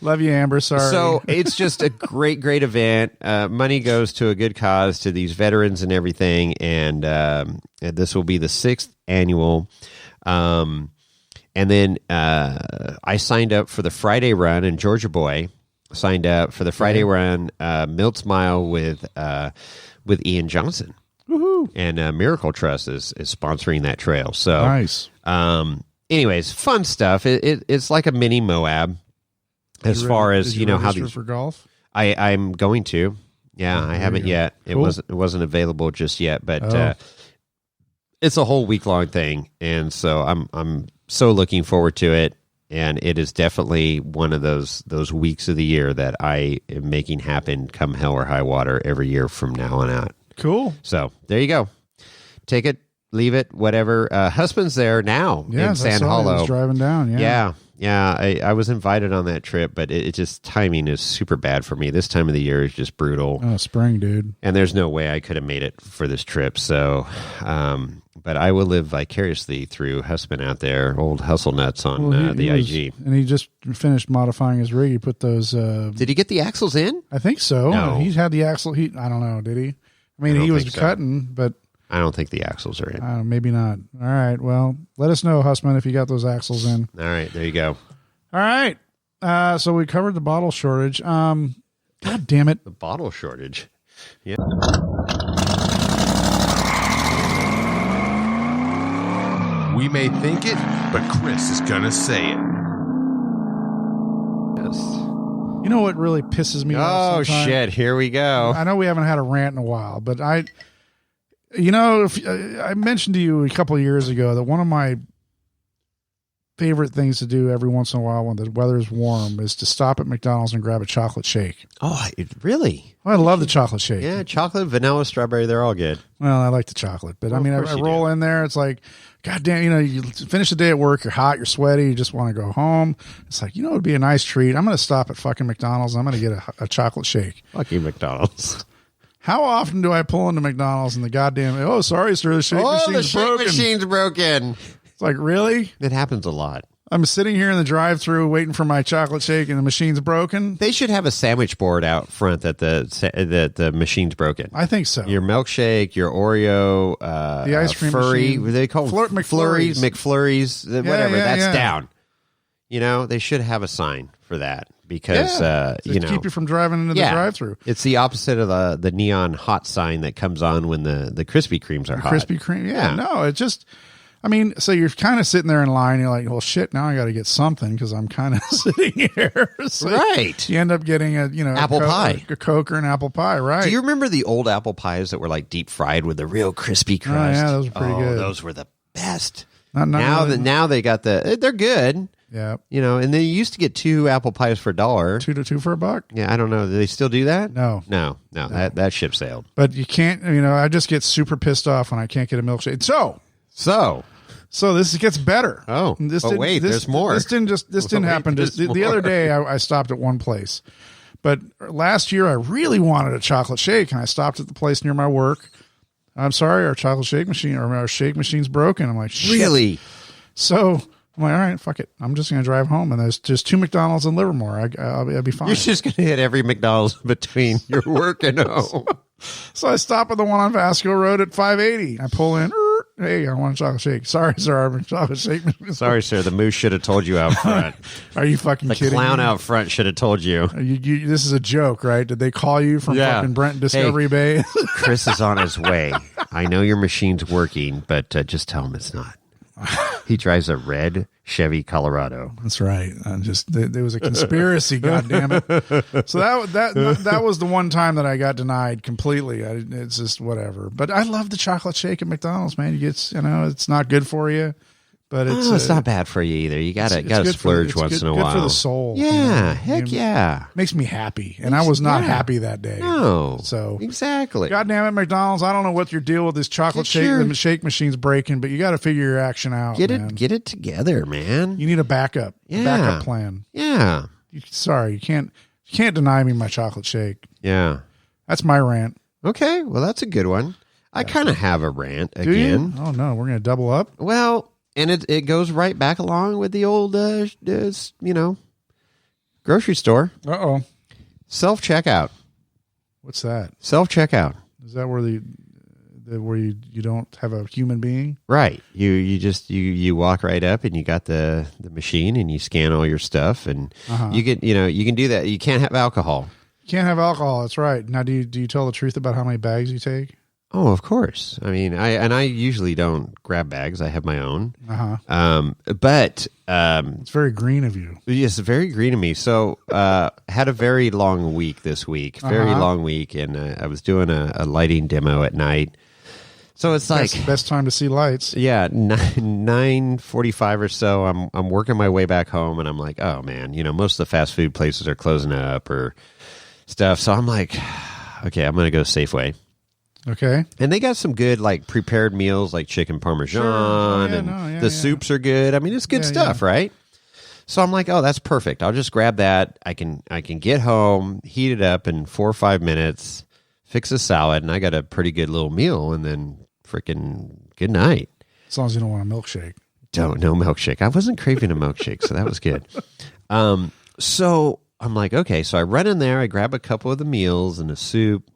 Speaker 3: Love you, Amber. Sorry.
Speaker 2: So it's just a great event. Money goes to a good cause, to these veterans and everything. And this will be the 6th annual. And then I signed up for the Friday run, and Georgia Boy signed up for the Friday run, Milt's Mile with Ian Johnson.
Speaker 3: Woohoo.
Speaker 2: And Miracle Trust is sponsoring that trail. So
Speaker 3: nice.
Speaker 2: Anyways, fun stuff. It's like a mini Moab as far as how these
Speaker 3: for golf.
Speaker 2: I'm going to. Yeah, I haven't yet. Cool. It wasn't available just yet, but it's a whole week-long thing, and so I'm so looking forward to it. And it is definitely one of those weeks of the year that I am making happen come hell or high water every year from now on out.
Speaker 3: Cool.
Speaker 2: So there you go. Take it. Leave it, whatever. Husband's there now in San Hollow.
Speaker 3: I was driving down,
Speaker 2: yeah. I was invited on that trip, but it just, timing is super bad for me. This time of the year is just brutal.
Speaker 3: Oh, spring, dude.
Speaker 2: And there's no way I could have made it for this trip. So, but I will live vicariously through husband out there, old hustle nuts on IG.
Speaker 3: And he just finished modifying his rig. He put those.
Speaker 2: Did he get the axles in?
Speaker 3: I think so.
Speaker 2: No.
Speaker 3: He's had the axle. I don't know. Did he? I mean, he was cutting, but.
Speaker 2: I don't think the axles are in.
Speaker 3: Maybe not. All right. Well, let us know, Hussman, if you got those axles in.
Speaker 2: All right. There you go.
Speaker 3: All right. So we covered the bottle shortage. God damn it.
Speaker 2: The bottle shortage. Yeah.
Speaker 1: We may think it, but Chris is going to say it.
Speaker 2: Yes.
Speaker 3: You know what really pisses me off?
Speaker 2: Oh, shit. Here we go.
Speaker 3: I know we haven't had a rant in a while, but I mentioned to you a couple of years ago that one of my favorite things to do every once in a while when the weather's warm is to stop at McDonald's and grab a chocolate shake.
Speaker 2: Oh, really?
Speaker 3: I love the chocolate shake.
Speaker 2: Yeah, chocolate, vanilla, strawberry, they're all good.
Speaker 3: Well, I like the chocolate, but I roll in there. It's like, God damn, you finish the day at work, you're hot, you're sweaty, you just want to go home. It's like, it'd be a nice treat. I'm going to stop at fucking McDonald's. I'm going to get a chocolate shake.
Speaker 2: Fucking McDonald's.
Speaker 3: How often do I pull into McDonald's and the goddamn, sorry, sir, the shake
Speaker 2: machine's broken.
Speaker 3: It's like, really?
Speaker 2: It happens a lot.
Speaker 3: I'm sitting here in the drive-thru waiting for my chocolate shake and the machine's broken.
Speaker 2: They should have a sandwich board out front that the machine's broken.
Speaker 3: I think so.
Speaker 2: Your milkshake, your Oreo,
Speaker 3: the ice cream
Speaker 2: furry,
Speaker 3: machine.
Speaker 2: they call McFlurries, whatever. That's down. They should have a sign for that. Because
Speaker 3: keep you from driving into the drive-thru.
Speaker 2: It's the opposite of the neon hot sign that comes on when the Krispy Kremes are hot.
Speaker 3: Krispy Kreme, no, it just I mean, so you're kind of sitting there in line. You're like, well, shit, now I got to get something because I'm kind of sitting here. So
Speaker 2: right.
Speaker 3: You end up getting
Speaker 2: apple pie,
Speaker 3: a Coke or an apple pie, right?
Speaker 2: Do you remember the old apple pies that were like deep fried with the real crispy crust?
Speaker 3: Oh, yeah, those were pretty good.
Speaker 2: Those were the best.
Speaker 3: Not
Speaker 2: now they got they're good.
Speaker 3: Yeah.
Speaker 2: And they used to get 2 apple pies for $1.
Speaker 3: 2 for $1.
Speaker 2: Yeah, I don't know. Do they still do that?
Speaker 3: No.
Speaker 2: That ship sailed.
Speaker 3: But you can't, I just get super pissed off when I can't get a milkshake. So this gets better.
Speaker 2: Oh, there's more.
Speaker 3: This didn't happen. The other day I stopped at one place, but last year I really wanted a chocolate shake, and I stopped at the place near my work. I'm sorry, our chocolate shake machine or our shake machine's broken. I'm like, shit.
Speaker 2: Really?
Speaker 3: So I'm like, all right, fuck it. I'm just going to drive home, and there's just 2 McDonald's in Livermore. I'll be fine.
Speaker 2: You're just going to hit every McDonald's between your work and home.
Speaker 3: So I stop at the one on Vasco Road at 580. I pull in. Hey, I want a chocolate shake. Sorry, sir, I'm a chocolate shake.
Speaker 2: Sorry, sir. The moose should have told you out front.
Speaker 3: Are you fucking kidding me?
Speaker 2: The clown out front should have told you.
Speaker 3: This is a joke, right? Did they call you from fucking Brent Discovery Bay?
Speaker 2: Chris is on his way. I know your machine's working, but just tell him it's not. He drives a red Chevy Colorado.
Speaker 3: That's right. There was a conspiracy. God damn it! So that was the one time that I got denied completely. It's just whatever. But I love the chocolate shake at McDonald's, man. You get, it's not good for you, but it's
Speaker 2: not bad for you either. You gotta splurge once in a while.
Speaker 3: Good for the soul.
Speaker 2: Yeah, heck yeah.
Speaker 3: Makes me happy, and I was not happy that day.
Speaker 2: No,
Speaker 3: so
Speaker 2: exactly.
Speaker 3: God damn it, McDonald's! I don't know what your deal with this chocolate shake. The shake machine's breaking, but you got to figure your action out.
Speaker 2: Get it together, man.
Speaker 3: You need a backup.
Speaker 2: Yeah.
Speaker 3: Backup plan.
Speaker 2: Yeah.
Speaker 3: Sorry, you can't deny me my chocolate shake.
Speaker 2: Yeah.
Speaker 3: That's my rant.
Speaker 2: Okay, well that's a good one. I kind of have a rant again.
Speaker 3: Do you? Oh no, we're gonna double up.
Speaker 2: Well. And it goes right back along with the old, grocery store.
Speaker 3: Uh-oh.
Speaker 2: Self-checkout.
Speaker 3: What's that?
Speaker 2: Self-checkout.
Speaker 3: Is that where where you don't have a human being?
Speaker 2: Right. You just walk right up and you got the machine and you scan all your stuff and you get, you can do that. You can't have alcohol.
Speaker 3: You can't have alcohol. That's right. Now, do you tell the truth about how many bags you take?
Speaker 2: Oh, of course. I mean, I usually don't grab bags. I have my own. But
Speaker 3: it's very green of you.
Speaker 2: Yes, very green of me. So, had a very long week this week. Very long week, and I was doing a lighting demo at night. So it's
Speaker 3: best time to see lights.
Speaker 2: Yeah, 9:45 or so. I'm working my way back home, and I'm like, oh man, most of the fast food places are closing up or stuff. So I'm like, okay, I'm gonna go Safeway.
Speaker 3: Okay.
Speaker 2: And they got some good, prepared meals, like chicken parmesan, the soups are good. I mean, it's good stuff, right? So I'm like, oh, that's perfect. I'll just grab that. I can get home, heat it up in 4 or 5 minutes, fix a salad, and I got a pretty good little meal, and then freaking good night.
Speaker 3: As long as you don't want a milkshake.
Speaker 2: No milkshake. I wasn't craving a milkshake, so that was good. So I'm like, okay, so I run in there, I grab a couple of the meals and a soup,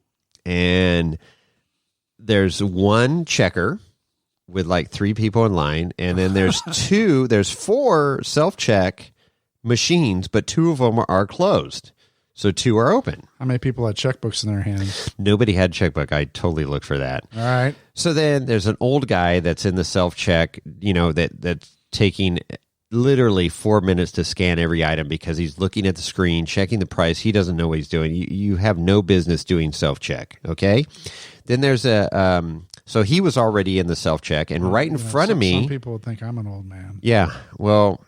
Speaker 2: and there's one checker with 3 people in line, and then there's 4 self-check machines, but 2 of them are closed. So 2 are open.
Speaker 3: How many people had checkbooks in their hands?
Speaker 2: Nobody had checkbook. I totally looked for that.
Speaker 3: All right.
Speaker 2: So then there's an old guy that's in the self-check, that's taking literally 4 minutes to scan every item because he's looking at the screen, checking the price. He doesn't know what he's doing. You have no business doing self-check, okay? Then there's so he was already in the self-check, and right in front of me...
Speaker 3: Some people would think I'm an old man.
Speaker 2: Yeah, well,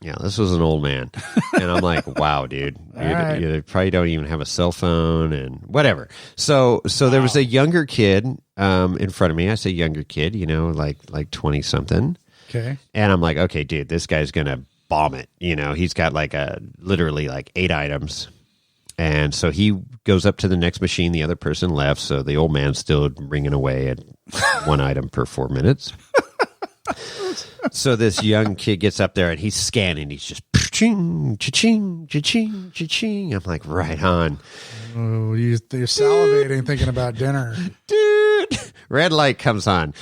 Speaker 2: this was an old man. And I'm like, wow, dude. You probably don't even have a cell phone and whatever. So there was a younger kid in front of me. I say younger kid, like 20-something.
Speaker 3: Okay.
Speaker 2: And I'm like, okay, dude, this guy's going to bomb it. He's got literally 8 items. And so he goes up to the next machine. The other person left. So the old man's still ringing away at 1 item per 4 minutes. So this young kid gets up there and he's scanning. He's just cha-ching, cha-ching, cha-ching, cha-ching. I'm like, right on.
Speaker 3: Oh, you're salivating thinking about dinner.
Speaker 2: Dude. Red light comes on.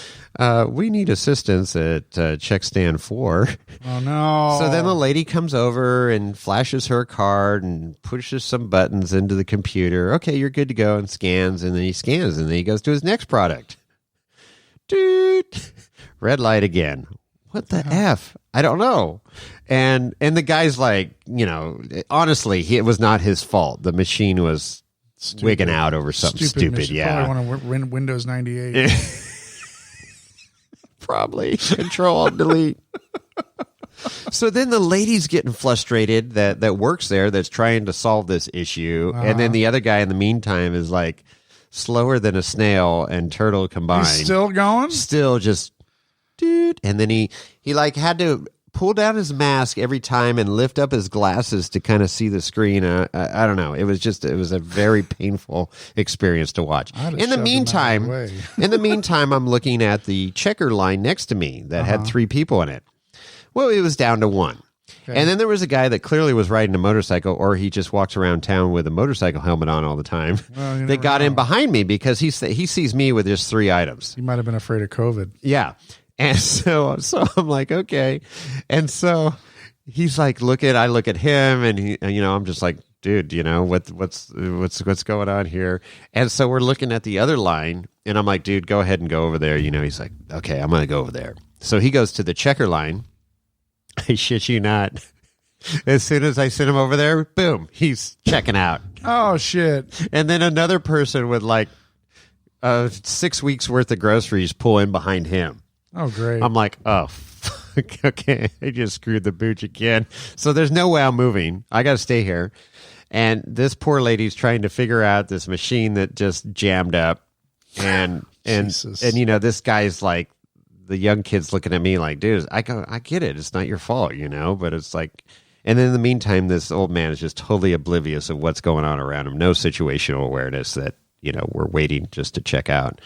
Speaker 2: We need assistance at check stand 4.
Speaker 3: Oh, no.
Speaker 2: So then the lady comes over and flashes her card and pushes some buttons into the computer. Okay, you're good to go, and scans, and then he scans, and then he goes to his next product. Dude, red light again. What the F? I don't know. And the guy's like, honestly, it was not his fault. The machine was wigging out over something stupid. Yeah.
Speaker 3: Probably want to Windows 98.
Speaker 2: Probably. Control-Alt-Delete. So then the lady's getting frustrated that works there that's trying to solve this issue. And then the other guy in the meantime is like slower than a snail and turtle combined.
Speaker 3: He's still going?
Speaker 2: Still just, dude. And then he like had to pull down his mask every time and lift up his glasses to kind of see the screen. I don't know. It was a very painful experience to watch. In the meantime, I'm looking at the checker line next to me that had 3 people in it. Well, it was down to 1. Okay. And then there was a guy that clearly was riding a motorcycle, or he just walks around town with a motorcycle helmet on all the time. Well, that got in behind me because he sees me with just 3 items.
Speaker 3: He might have been afraid of COVID.
Speaker 2: Yeah. And so I'm like, okay. And so he's like, I look at him and I'm just like, dude, what's going on here? And so we're looking at the other line and I'm like, dude, go ahead and go over there. He's like, okay, I'm going to go over there. So he goes to the checker line. I shit you not. As soon as I send him over there, boom, he's checking out.
Speaker 3: Oh, shit.
Speaker 2: And then another person with like 6 weeks worth of groceries pull in behind him.
Speaker 3: Oh, great.
Speaker 2: I'm like, oh, fuck, okay. I just screwed the booch again. So there's no way I'm moving. I got to stay here. And this poor lady's trying to figure out this machine that just jammed up. And this guy's like, the young kid's looking at me like, dude, I get it. It's not your fault, but it's like, and then in the meantime, this old man is just totally oblivious of what's going on around him. No situational awareness that, we're waiting just to check out.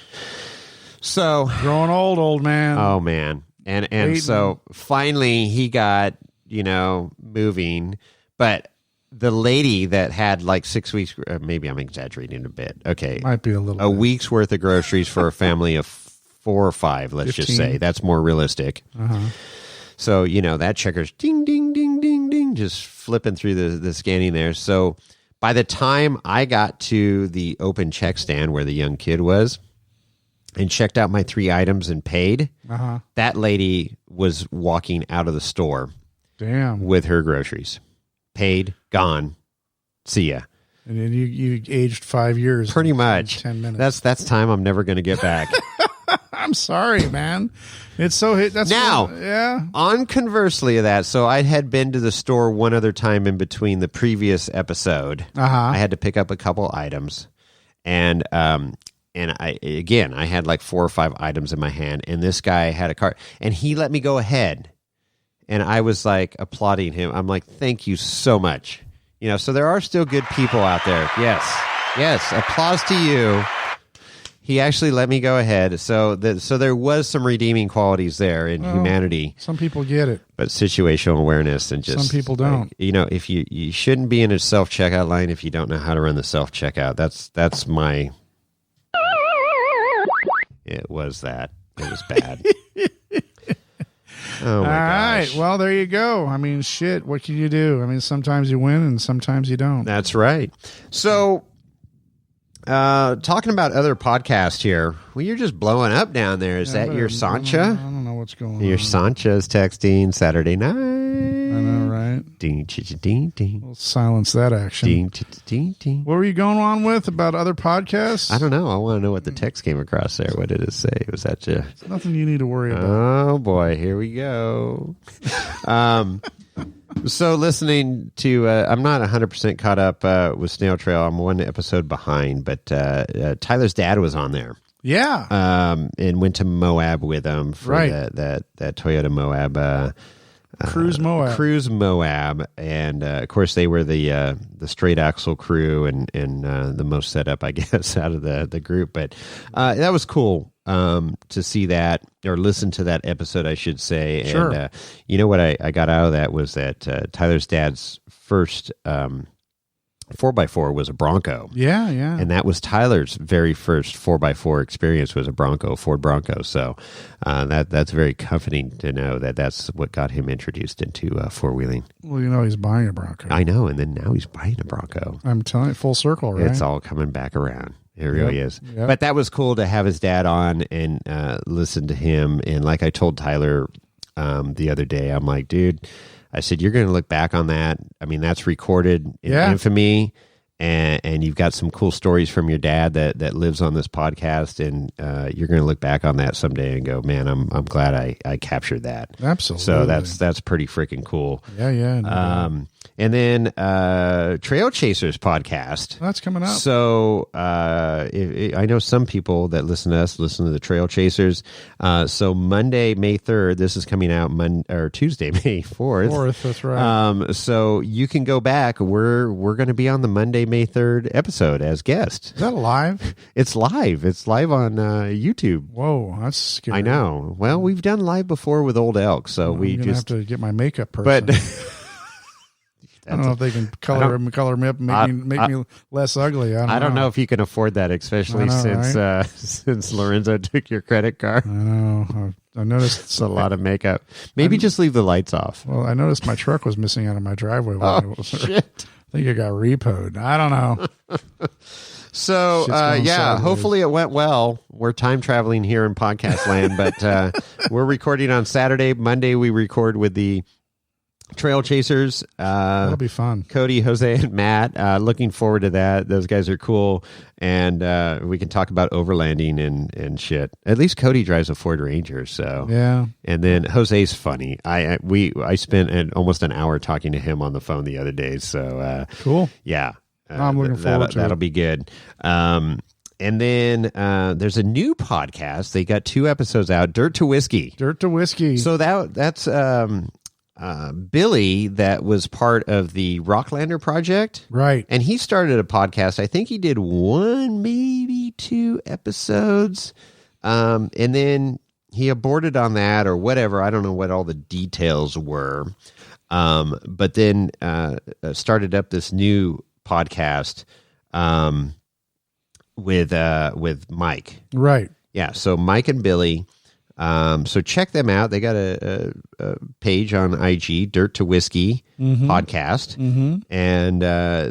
Speaker 2: So
Speaker 3: growing old man.
Speaker 2: Oh man. And so finally he got, moving, but the lady that had like 6 weeks, maybe I'm exaggerating a bit. Okay.
Speaker 3: Might be a little bit.
Speaker 2: Week's worth of groceries for a family of 4 or 5, let's 15. Just say. That's more realistic. So, that checker's ding, ding, ding, ding, ding, just flipping through the scanning there. So by the time I got to the open check stand where the young kid was and checked out my 3 items and paid, that lady was walking out of the store.
Speaker 3: Damn.
Speaker 2: With her groceries. Paid, gone, see ya.
Speaker 3: And then you aged 5 years.
Speaker 2: Pretty much.
Speaker 3: 10 minutes.
Speaker 2: That's time I'm never going to get back.
Speaker 3: I'm sorry, man. It's so that's
Speaker 2: now.
Speaker 3: Yeah.
Speaker 2: On conversely of that, so I had been to the store one other time in between the previous episode. I had to pick up a couple items, and I had like 4 or 5 items in my hand, and this guy had a cart, and he let me go ahead, and I was like applauding him. I'm like, thank you so much. So there are still good people out there. Yes, applause to you. He actually let me go ahead, so there was some redeeming qualities there in humanity.
Speaker 3: Some people get it,
Speaker 2: but situational awareness and just
Speaker 3: some people don't.
Speaker 2: If you shouldn't be in a self checkout line if you don't know how to run the self checkout. That's my. It was that. It was bad. Oh my gosh. All right.
Speaker 3: Well, there you go. I mean, shit. What can you do? I mean, sometimes you win and sometimes you don't.
Speaker 2: That's right. So. Talking about other podcasts here. Well, you're just blowing up down there. Is that your Sancha?
Speaker 3: I don't know what's going on.
Speaker 2: Your Sancha's texting Saturday night.
Speaker 3: I know, right?
Speaker 2: Ding, ding, ding.
Speaker 3: We'll silence that action.
Speaker 2: Ding, ding, ding.
Speaker 3: What were you going on with about other podcasts?
Speaker 2: I don't know. I want to know what the text came across there. What did it say? Was that you?
Speaker 3: Nothing you need to worry about.
Speaker 2: Oh, boy. Here we go. So listening to, I'm not 100% caught up with Snail Trail. I'm one episode behind, but Tyler's dad was on there.
Speaker 3: Yeah.
Speaker 2: And went to Moab with him for that Toyota Moab.
Speaker 3: Cruise Moab.
Speaker 2: Cruise Moab. And, of course, they were the straight axle crew and the most set up, I guess, out of the group. But that was cool. To see that or listen to that episode, I should say.
Speaker 3: Sure.
Speaker 2: And you know what I got out of that was that Tyler's dad's first 4x4 was a Bronco.
Speaker 3: Yeah.
Speaker 2: And that was Tyler's very first 4x4 experience was a Bronco, Ford Bronco. So that's very comforting to know that that's what got him introduced into four-wheeling.
Speaker 3: Well, he's buying a Bronco.
Speaker 2: I know, and then now he's buying a Bronco.
Speaker 3: I'm telling you, full circle, right?
Speaker 2: It's all coming back around. It really is.
Speaker 3: Yep.
Speaker 2: But that was cool to have his dad on and listen to him. And like I told Tyler the other day, I'm like, dude, I said, you're going to look back on that. I mean, that's recorded in infamy. And you've got some cool stories from your dad that lives on this podcast, and you're going to look back on that someday and go, man, I'm glad I captured that.
Speaker 3: Absolutely.
Speaker 2: So that's pretty freaking cool.
Speaker 3: Yeah. No,
Speaker 2: and then Trail Chasers podcast.
Speaker 3: That's coming up.
Speaker 2: So I know some people that listen to us listen to the Trail Chasers. So Monday, May 3rd, this is coming out Tuesday, May 4th.
Speaker 3: That's right.
Speaker 2: So you can go back. We're going to be on the Monday, May 3rd episode as guest.
Speaker 3: Is that live?
Speaker 2: It's live. It's live on YouTube.
Speaker 3: Whoa, that's scary.
Speaker 2: I know. Well, we've done live before with Old Elk, so we just
Speaker 3: have to get my makeup person.
Speaker 2: But
Speaker 3: I don't know if they can color me up and make me less ugly.
Speaker 2: I don't know if you can afford that, especially since Lorenzo took your credit card.
Speaker 3: I know. I noticed
Speaker 2: it's a lot of makeup. Maybe just leave the lights off.
Speaker 3: Well, I noticed my truck was missing out of my driveway.
Speaker 2: Shit.
Speaker 3: I think it got repoed. I don't know.
Speaker 2: So, hopefully it went well. We're time traveling here in podcast land, but we're recording on Saturday. Monday, we record with the Trail Chasers.
Speaker 3: That'll be fun.
Speaker 2: Cody, Jose, and Matt. Looking forward to that. Those guys are cool. And we can talk about overlanding and shit. At least Cody drives a Ford Ranger. So
Speaker 3: yeah.
Speaker 2: And then Jose's funny. I spent almost an hour talking to him on the phone the other day. So
Speaker 3: cool.
Speaker 2: Yeah.
Speaker 3: I'm looking forward to
Speaker 2: that'll
Speaker 3: it.
Speaker 2: be good. And then there's a new podcast. They got 2 episodes out. Dirt to Whiskey.
Speaker 3: So
Speaker 2: that's Billy, that was part of the Rocklander project.
Speaker 3: Right.
Speaker 2: And he started a podcast. I think he did 1, maybe 2 episodes. And then he aborted on that or whatever. I don't know what all the details were. But then started up this new podcast with Mike.
Speaker 3: Right.
Speaker 2: Yeah. So Mike and Billy. So check them out. They got a page on IG, Dirt to Whiskey podcast, and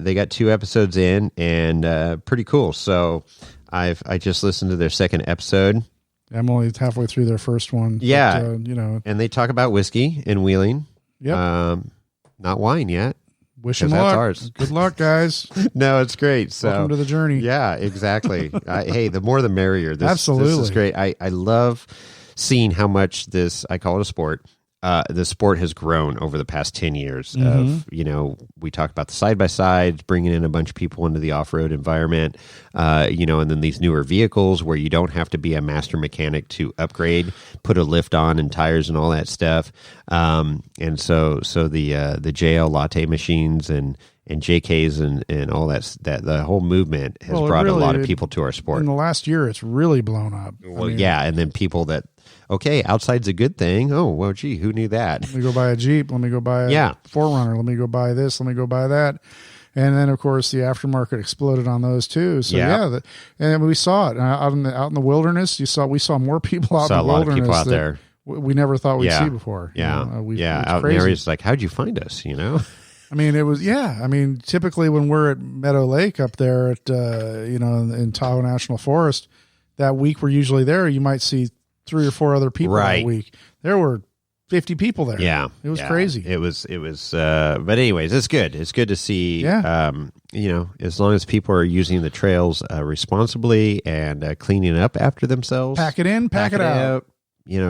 Speaker 2: they got 2 episodes in, and pretty cool. So I just listened to their second episode.
Speaker 3: I'm only halfway through their first one.
Speaker 2: Yeah,
Speaker 3: but,
Speaker 2: and they talk about whiskey and wheeling.
Speaker 3: Yep.
Speaker 2: Not wine yet.
Speaker 3: Wish them luck.
Speaker 2: That's ours.
Speaker 3: Good luck, guys.
Speaker 2: No, it's great. So
Speaker 3: welcome to the journey.
Speaker 2: Yeah, exactly. Hey, the more the merrier.
Speaker 3: Absolutely.
Speaker 2: This is great. I love seeing how much this, I call it a sport, the sport has grown over the past 10 years. Of, we talked about the side-by-sides, bringing in a bunch of people into the off-road environment, and then these newer vehicles where you don't have to be a master mechanic to upgrade, put a lift on and tires and all that stuff. And so the JL latte machines and JKs and all that the whole movement has brought a lot of people to our sport.
Speaker 3: In the last year, it's really blown up.
Speaker 2: Well, and then people that, okay, outside's a good thing. Oh, well, gee, who knew that?
Speaker 3: Let me go buy a Jeep. Let me go buy a 4Runner. Let me go buy this. Let me go buy that. And then, of course, the aftermarket exploded on those too. So and we saw it out in the wilderness. We saw more people out in the wilderness.
Speaker 2: A lot of people out there
Speaker 3: we never thought we'd see before.
Speaker 2: Yeah, out in areas like, how'd you find us?
Speaker 3: I mean, it was, I mean, typically when we're at Meadow Lake up there at, in Tahoe National Forest, that week we're usually there, you might see 3 or 4 other people that week. There were 50 people there.
Speaker 2: Yeah.
Speaker 3: It was crazy.
Speaker 2: It was, but anyways, it's good. It's good to see, as long as people are using the trails responsibly and cleaning up after themselves.
Speaker 3: Pack it in, pack it out.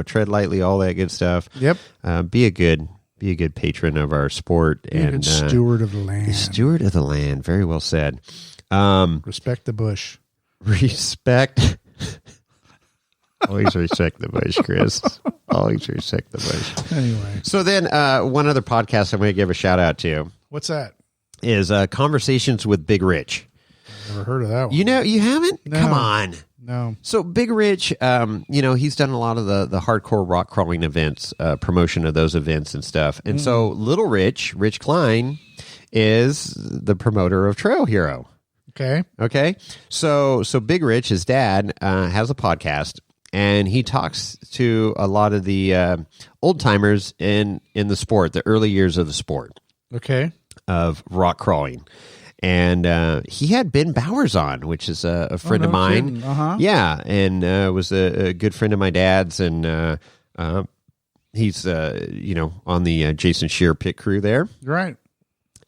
Speaker 2: Tread lightly, all that good stuff.
Speaker 3: Yep.
Speaker 2: Be a good patron of our sport and
Speaker 3: steward of the land.
Speaker 2: Steward of the land. Very well said.
Speaker 3: Respect the bush.
Speaker 2: Respect. Always respect the bush, Chris. Always respect the bush.
Speaker 3: Anyway.
Speaker 2: So then one other podcast I'm going to give a shout out to.
Speaker 3: What's that?
Speaker 2: Is Conversations with Big Rich.
Speaker 3: Never heard of that one.
Speaker 2: You haven't?
Speaker 3: No.
Speaker 2: Come on.
Speaker 3: No.
Speaker 2: So Big Rich, he's done a lot of the hardcore rock crawling events, promotion of those events and stuff. And so Little Rich Klein, is the promoter of Trail Hero. Okay. So Big Rich, his dad, has a podcast, and he talks to a lot of the old timers in the sport, the early years of the sport.
Speaker 3: Okay.
Speaker 2: Of rock crawling. and he had Ben Bowers on, which is a friend of mine. Yeah, and was a good friend of my dad's, and he's on the Jason Shear pit crew there,
Speaker 3: right?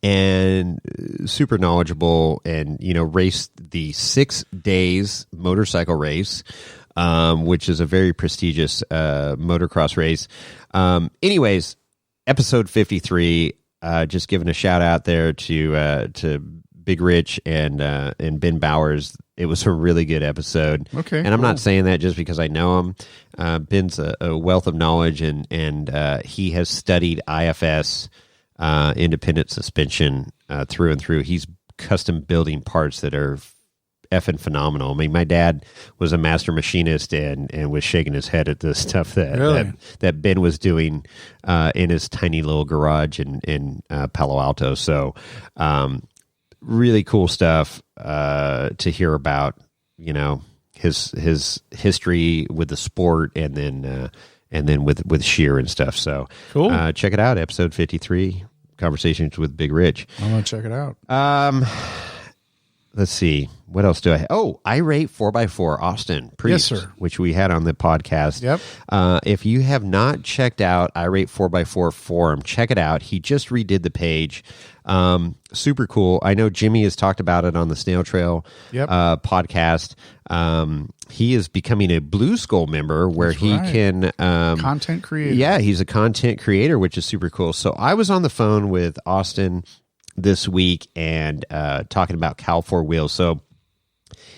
Speaker 2: And super knowledgeable, and raced the 6 days motorcycle race, which is a very prestigious motocross race. Anyways, episode 53. Just giving a shout out there to Big Rich and Ben Bowers. It was a really good episode.
Speaker 3: Okay,
Speaker 2: and I'm not saying that just because I know him. Ben's a wealth of knowledge, and he has studied IFS. Independent suspension through and through. He's custom building parts that are effing phenomenal. I mean, my dad was a master machinist and was shaking his head at the stuff that Ben was doing in his tiny little garage in Palo Alto. So really cool stuff to hear about, his history with the sport, and then with Shear and stuff. So
Speaker 3: cool.
Speaker 2: Check it out, episode 53, Conversations with Big Rich.
Speaker 3: I'm going to check it out.
Speaker 2: Let's see. What else do I have? Oh, Irate 4x4 Austin Priest,
Speaker 3: yes, sir.
Speaker 2: Which we had on the podcast.
Speaker 3: Yep.
Speaker 2: If you have not checked out Irate 4x4 forum, check it out. He just redid the page. Super cool. I know Jimmy has talked about it on the Snail Trail podcast. He is becoming a Blue Skull member where he can...
Speaker 3: content creator.
Speaker 2: Yeah, he's a content creator, which is super cool. So I was on the phone with Austin this week and talking about Cal 4 Wheels. So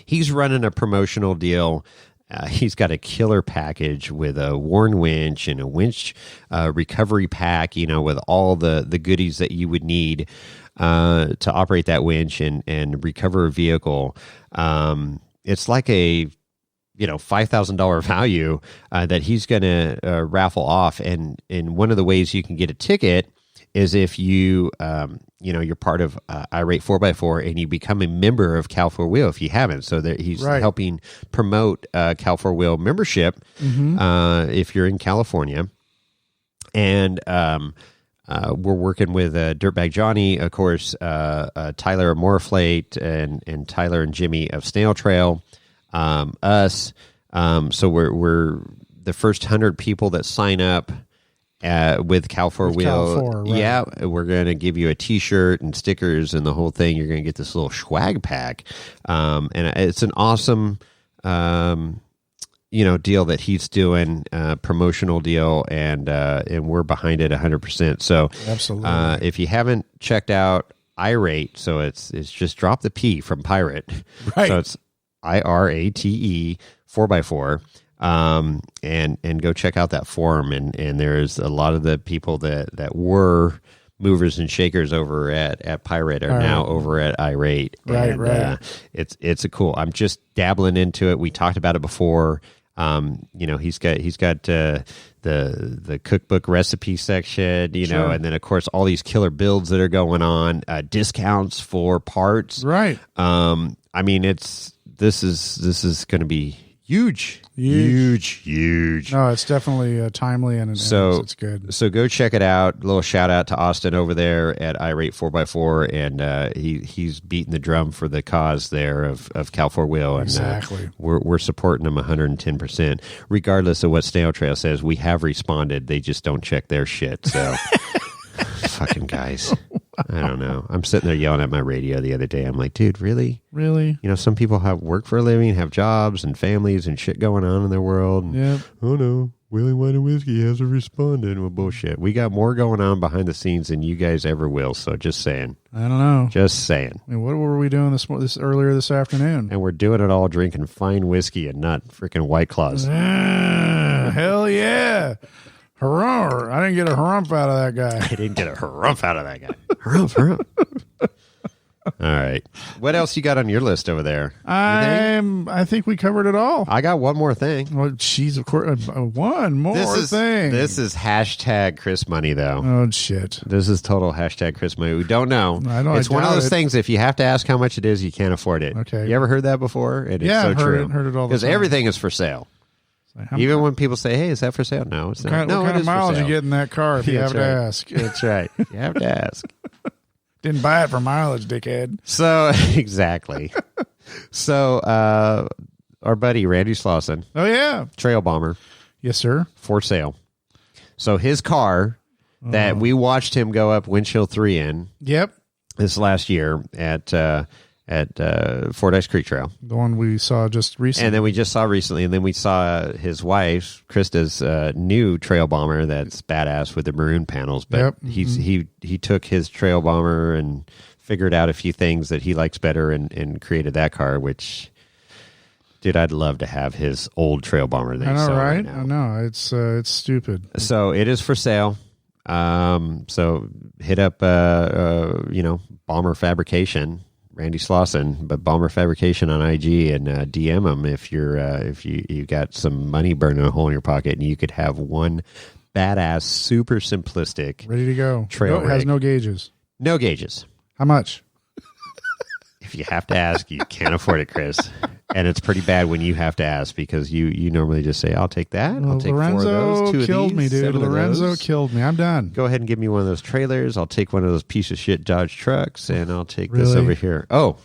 Speaker 2: he's running a promotional deal. He's got a killer package with a worn winch and a winch recovery pack, with all the goodies that you would need to operate that winch and recover a vehicle. It's like a $5,000 value that he's going to raffle off. And one of the ways you can get a ticket is if you, you're part of Irate 4x4 and you become a member of Cal 4 Wheel if you haven't. So that he's helping promote Cal 4 Wheel membership if you're in California. And we're working with Dirtbag Johnny, of course, Tyler Morflate, and Tyler and Jimmy of Snail Trail, us. So we're the first 100 people that sign up with Cal 4 Wheel.
Speaker 3: Cal 4, right.
Speaker 2: Yeah, we're going to give you a T-shirt and stickers and the whole thing. You're going to get this little swag pack, and it's an awesome, deal that he's doing, promotional deal, and we're behind it 100%. So
Speaker 3: absolutely,
Speaker 2: if you haven't checked out Irate, so it's just drop the P from pirate,
Speaker 3: right?
Speaker 2: So it's IRATE 4x4. And go check out that forum, and there's a lot of the people that were movers and shakers over at Pirate are now over at Irate.
Speaker 3: Right.
Speaker 2: It's a cool. I'm just dabbling into it. We talked about it before. He's got the cookbook recipe section, and then of course all these killer builds that are going on, discounts for parts.
Speaker 3: Right.
Speaker 2: I mean, this is going to be huge. No,
Speaker 3: it's definitely timely and it's good.
Speaker 2: So go check it out. A little shout out to Austin over there at Irate 4x4, and he's beating the drum for the cause there of Cal 4 Wheel, and
Speaker 3: exactly.
Speaker 2: We're supporting them 110%, regardless of what Snail Trail says. We have responded. They just don't check their shit. So fucking guys. I don't know. I'm sitting there yelling at my radio the other day. I'm like, dude, really?
Speaker 3: Really?
Speaker 2: Some people have work for a living, have jobs and families and shit going on in their world.
Speaker 3: Yeah.
Speaker 2: Oh, no. Willie Wine and Whiskey hasn't responded. Well, bullshit. We got more going on behind the scenes than you guys ever will. So just saying.
Speaker 3: I don't know.
Speaker 2: Just saying.
Speaker 3: I mean, what were we doing this earlier this afternoon?
Speaker 2: And we're doing it all drinking fine whiskey and not freaking White Claws.
Speaker 3: Hell yeah. Harumph. I didn't get a harumph out of that guy.
Speaker 2: I didn't get a harumph out of that guy. Harumph. All right. What else you got on your list over there?
Speaker 3: I think we covered it all.
Speaker 2: I got one more thing.
Speaker 3: Well, geez, of course, one more thing.
Speaker 2: This is hashtag Chris Money, though.
Speaker 3: Oh, shit.
Speaker 2: This is total hashtag Chris Money. We don't know. It's one of those things, if you have to ask how much it is, you can't afford it.
Speaker 3: Okay.
Speaker 2: You ever heard that before? It's so true.
Speaker 3: Heard it all the time.
Speaker 2: Because everything is for sale. Even when people say, hey, is that for sale? No, it's not.
Speaker 3: What kind of mileage you get in that car if you have to ask?
Speaker 2: That's right. You have to ask.
Speaker 3: Didn't buy it for mileage, dickhead.
Speaker 2: So, exactly. So, our buddy Randy Slauson.
Speaker 3: Oh, yeah.
Speaker 2: Trail Bomber.
Speaker 3: Yes, sir.
Speaker 2: For sale. So, his car that we watched him go up Windshield 3 in.
Speaker 3: Yep.
Speaker 2: This last year at Fordyce Creek Trail.
Speaker 3: The one we saw just recently.
Speaker 2: And then we just saw recently, and then we saw his wife, Krista's new Trail Bomber that's badass with the maroon panels. But he took his Trail Bomber and figured out a few things that he likes better and created that car, which, dude, I'd love to have his old Trail Bomber that
Speaker 3: I know, right?
Speaker 2: now.
Speaker 3: I know. It's stupid.
Speaker 2: So it is for sale. So hit up, Bomber Fabrication, Randy Slauson, but Bomber Fabrication on IG, and DM him if you got some money burning a hole in your pocket, and you could have one badass, super simplistic,
Speaker 3: ready to go
Speaker 2: trail rig.
Speaker 3: It has no gauges.
Speaker 2: No gauges.
Speaker 3: How much?
Speaker 2: If you have to ask, you can't afford it, Chris. And it's pretty bad when you have to ask, because you normally just say, I'll take that. I'll take
Speaker 3: Lorenzo
Speaker 2: 4 of those, 2
Speaker 3: killed
Speaker 2: of these,
Speaker 3: me, dude. Lorenzo killed me. I'm done.
Speaker 2: Go ahead and give me one of those trailers. I'll take one of those piece of shit Dodge trucks, and I'll take this
Speaker 3: Really?
Speaker 2: over here. Oh,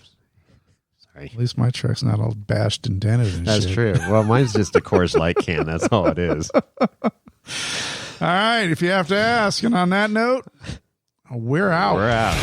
Speaker 2: sorry.
Speaker 3: At least my truck's not all bashed and dented and
Speaker 2: That's
Speaker 3: shit.
Speaker 2: true. Well, mine's just a Coors Light can. That's all it is.
Speaker 3: All right. If you have to ask. And on that note, we're out.
Speaker 2: We're out.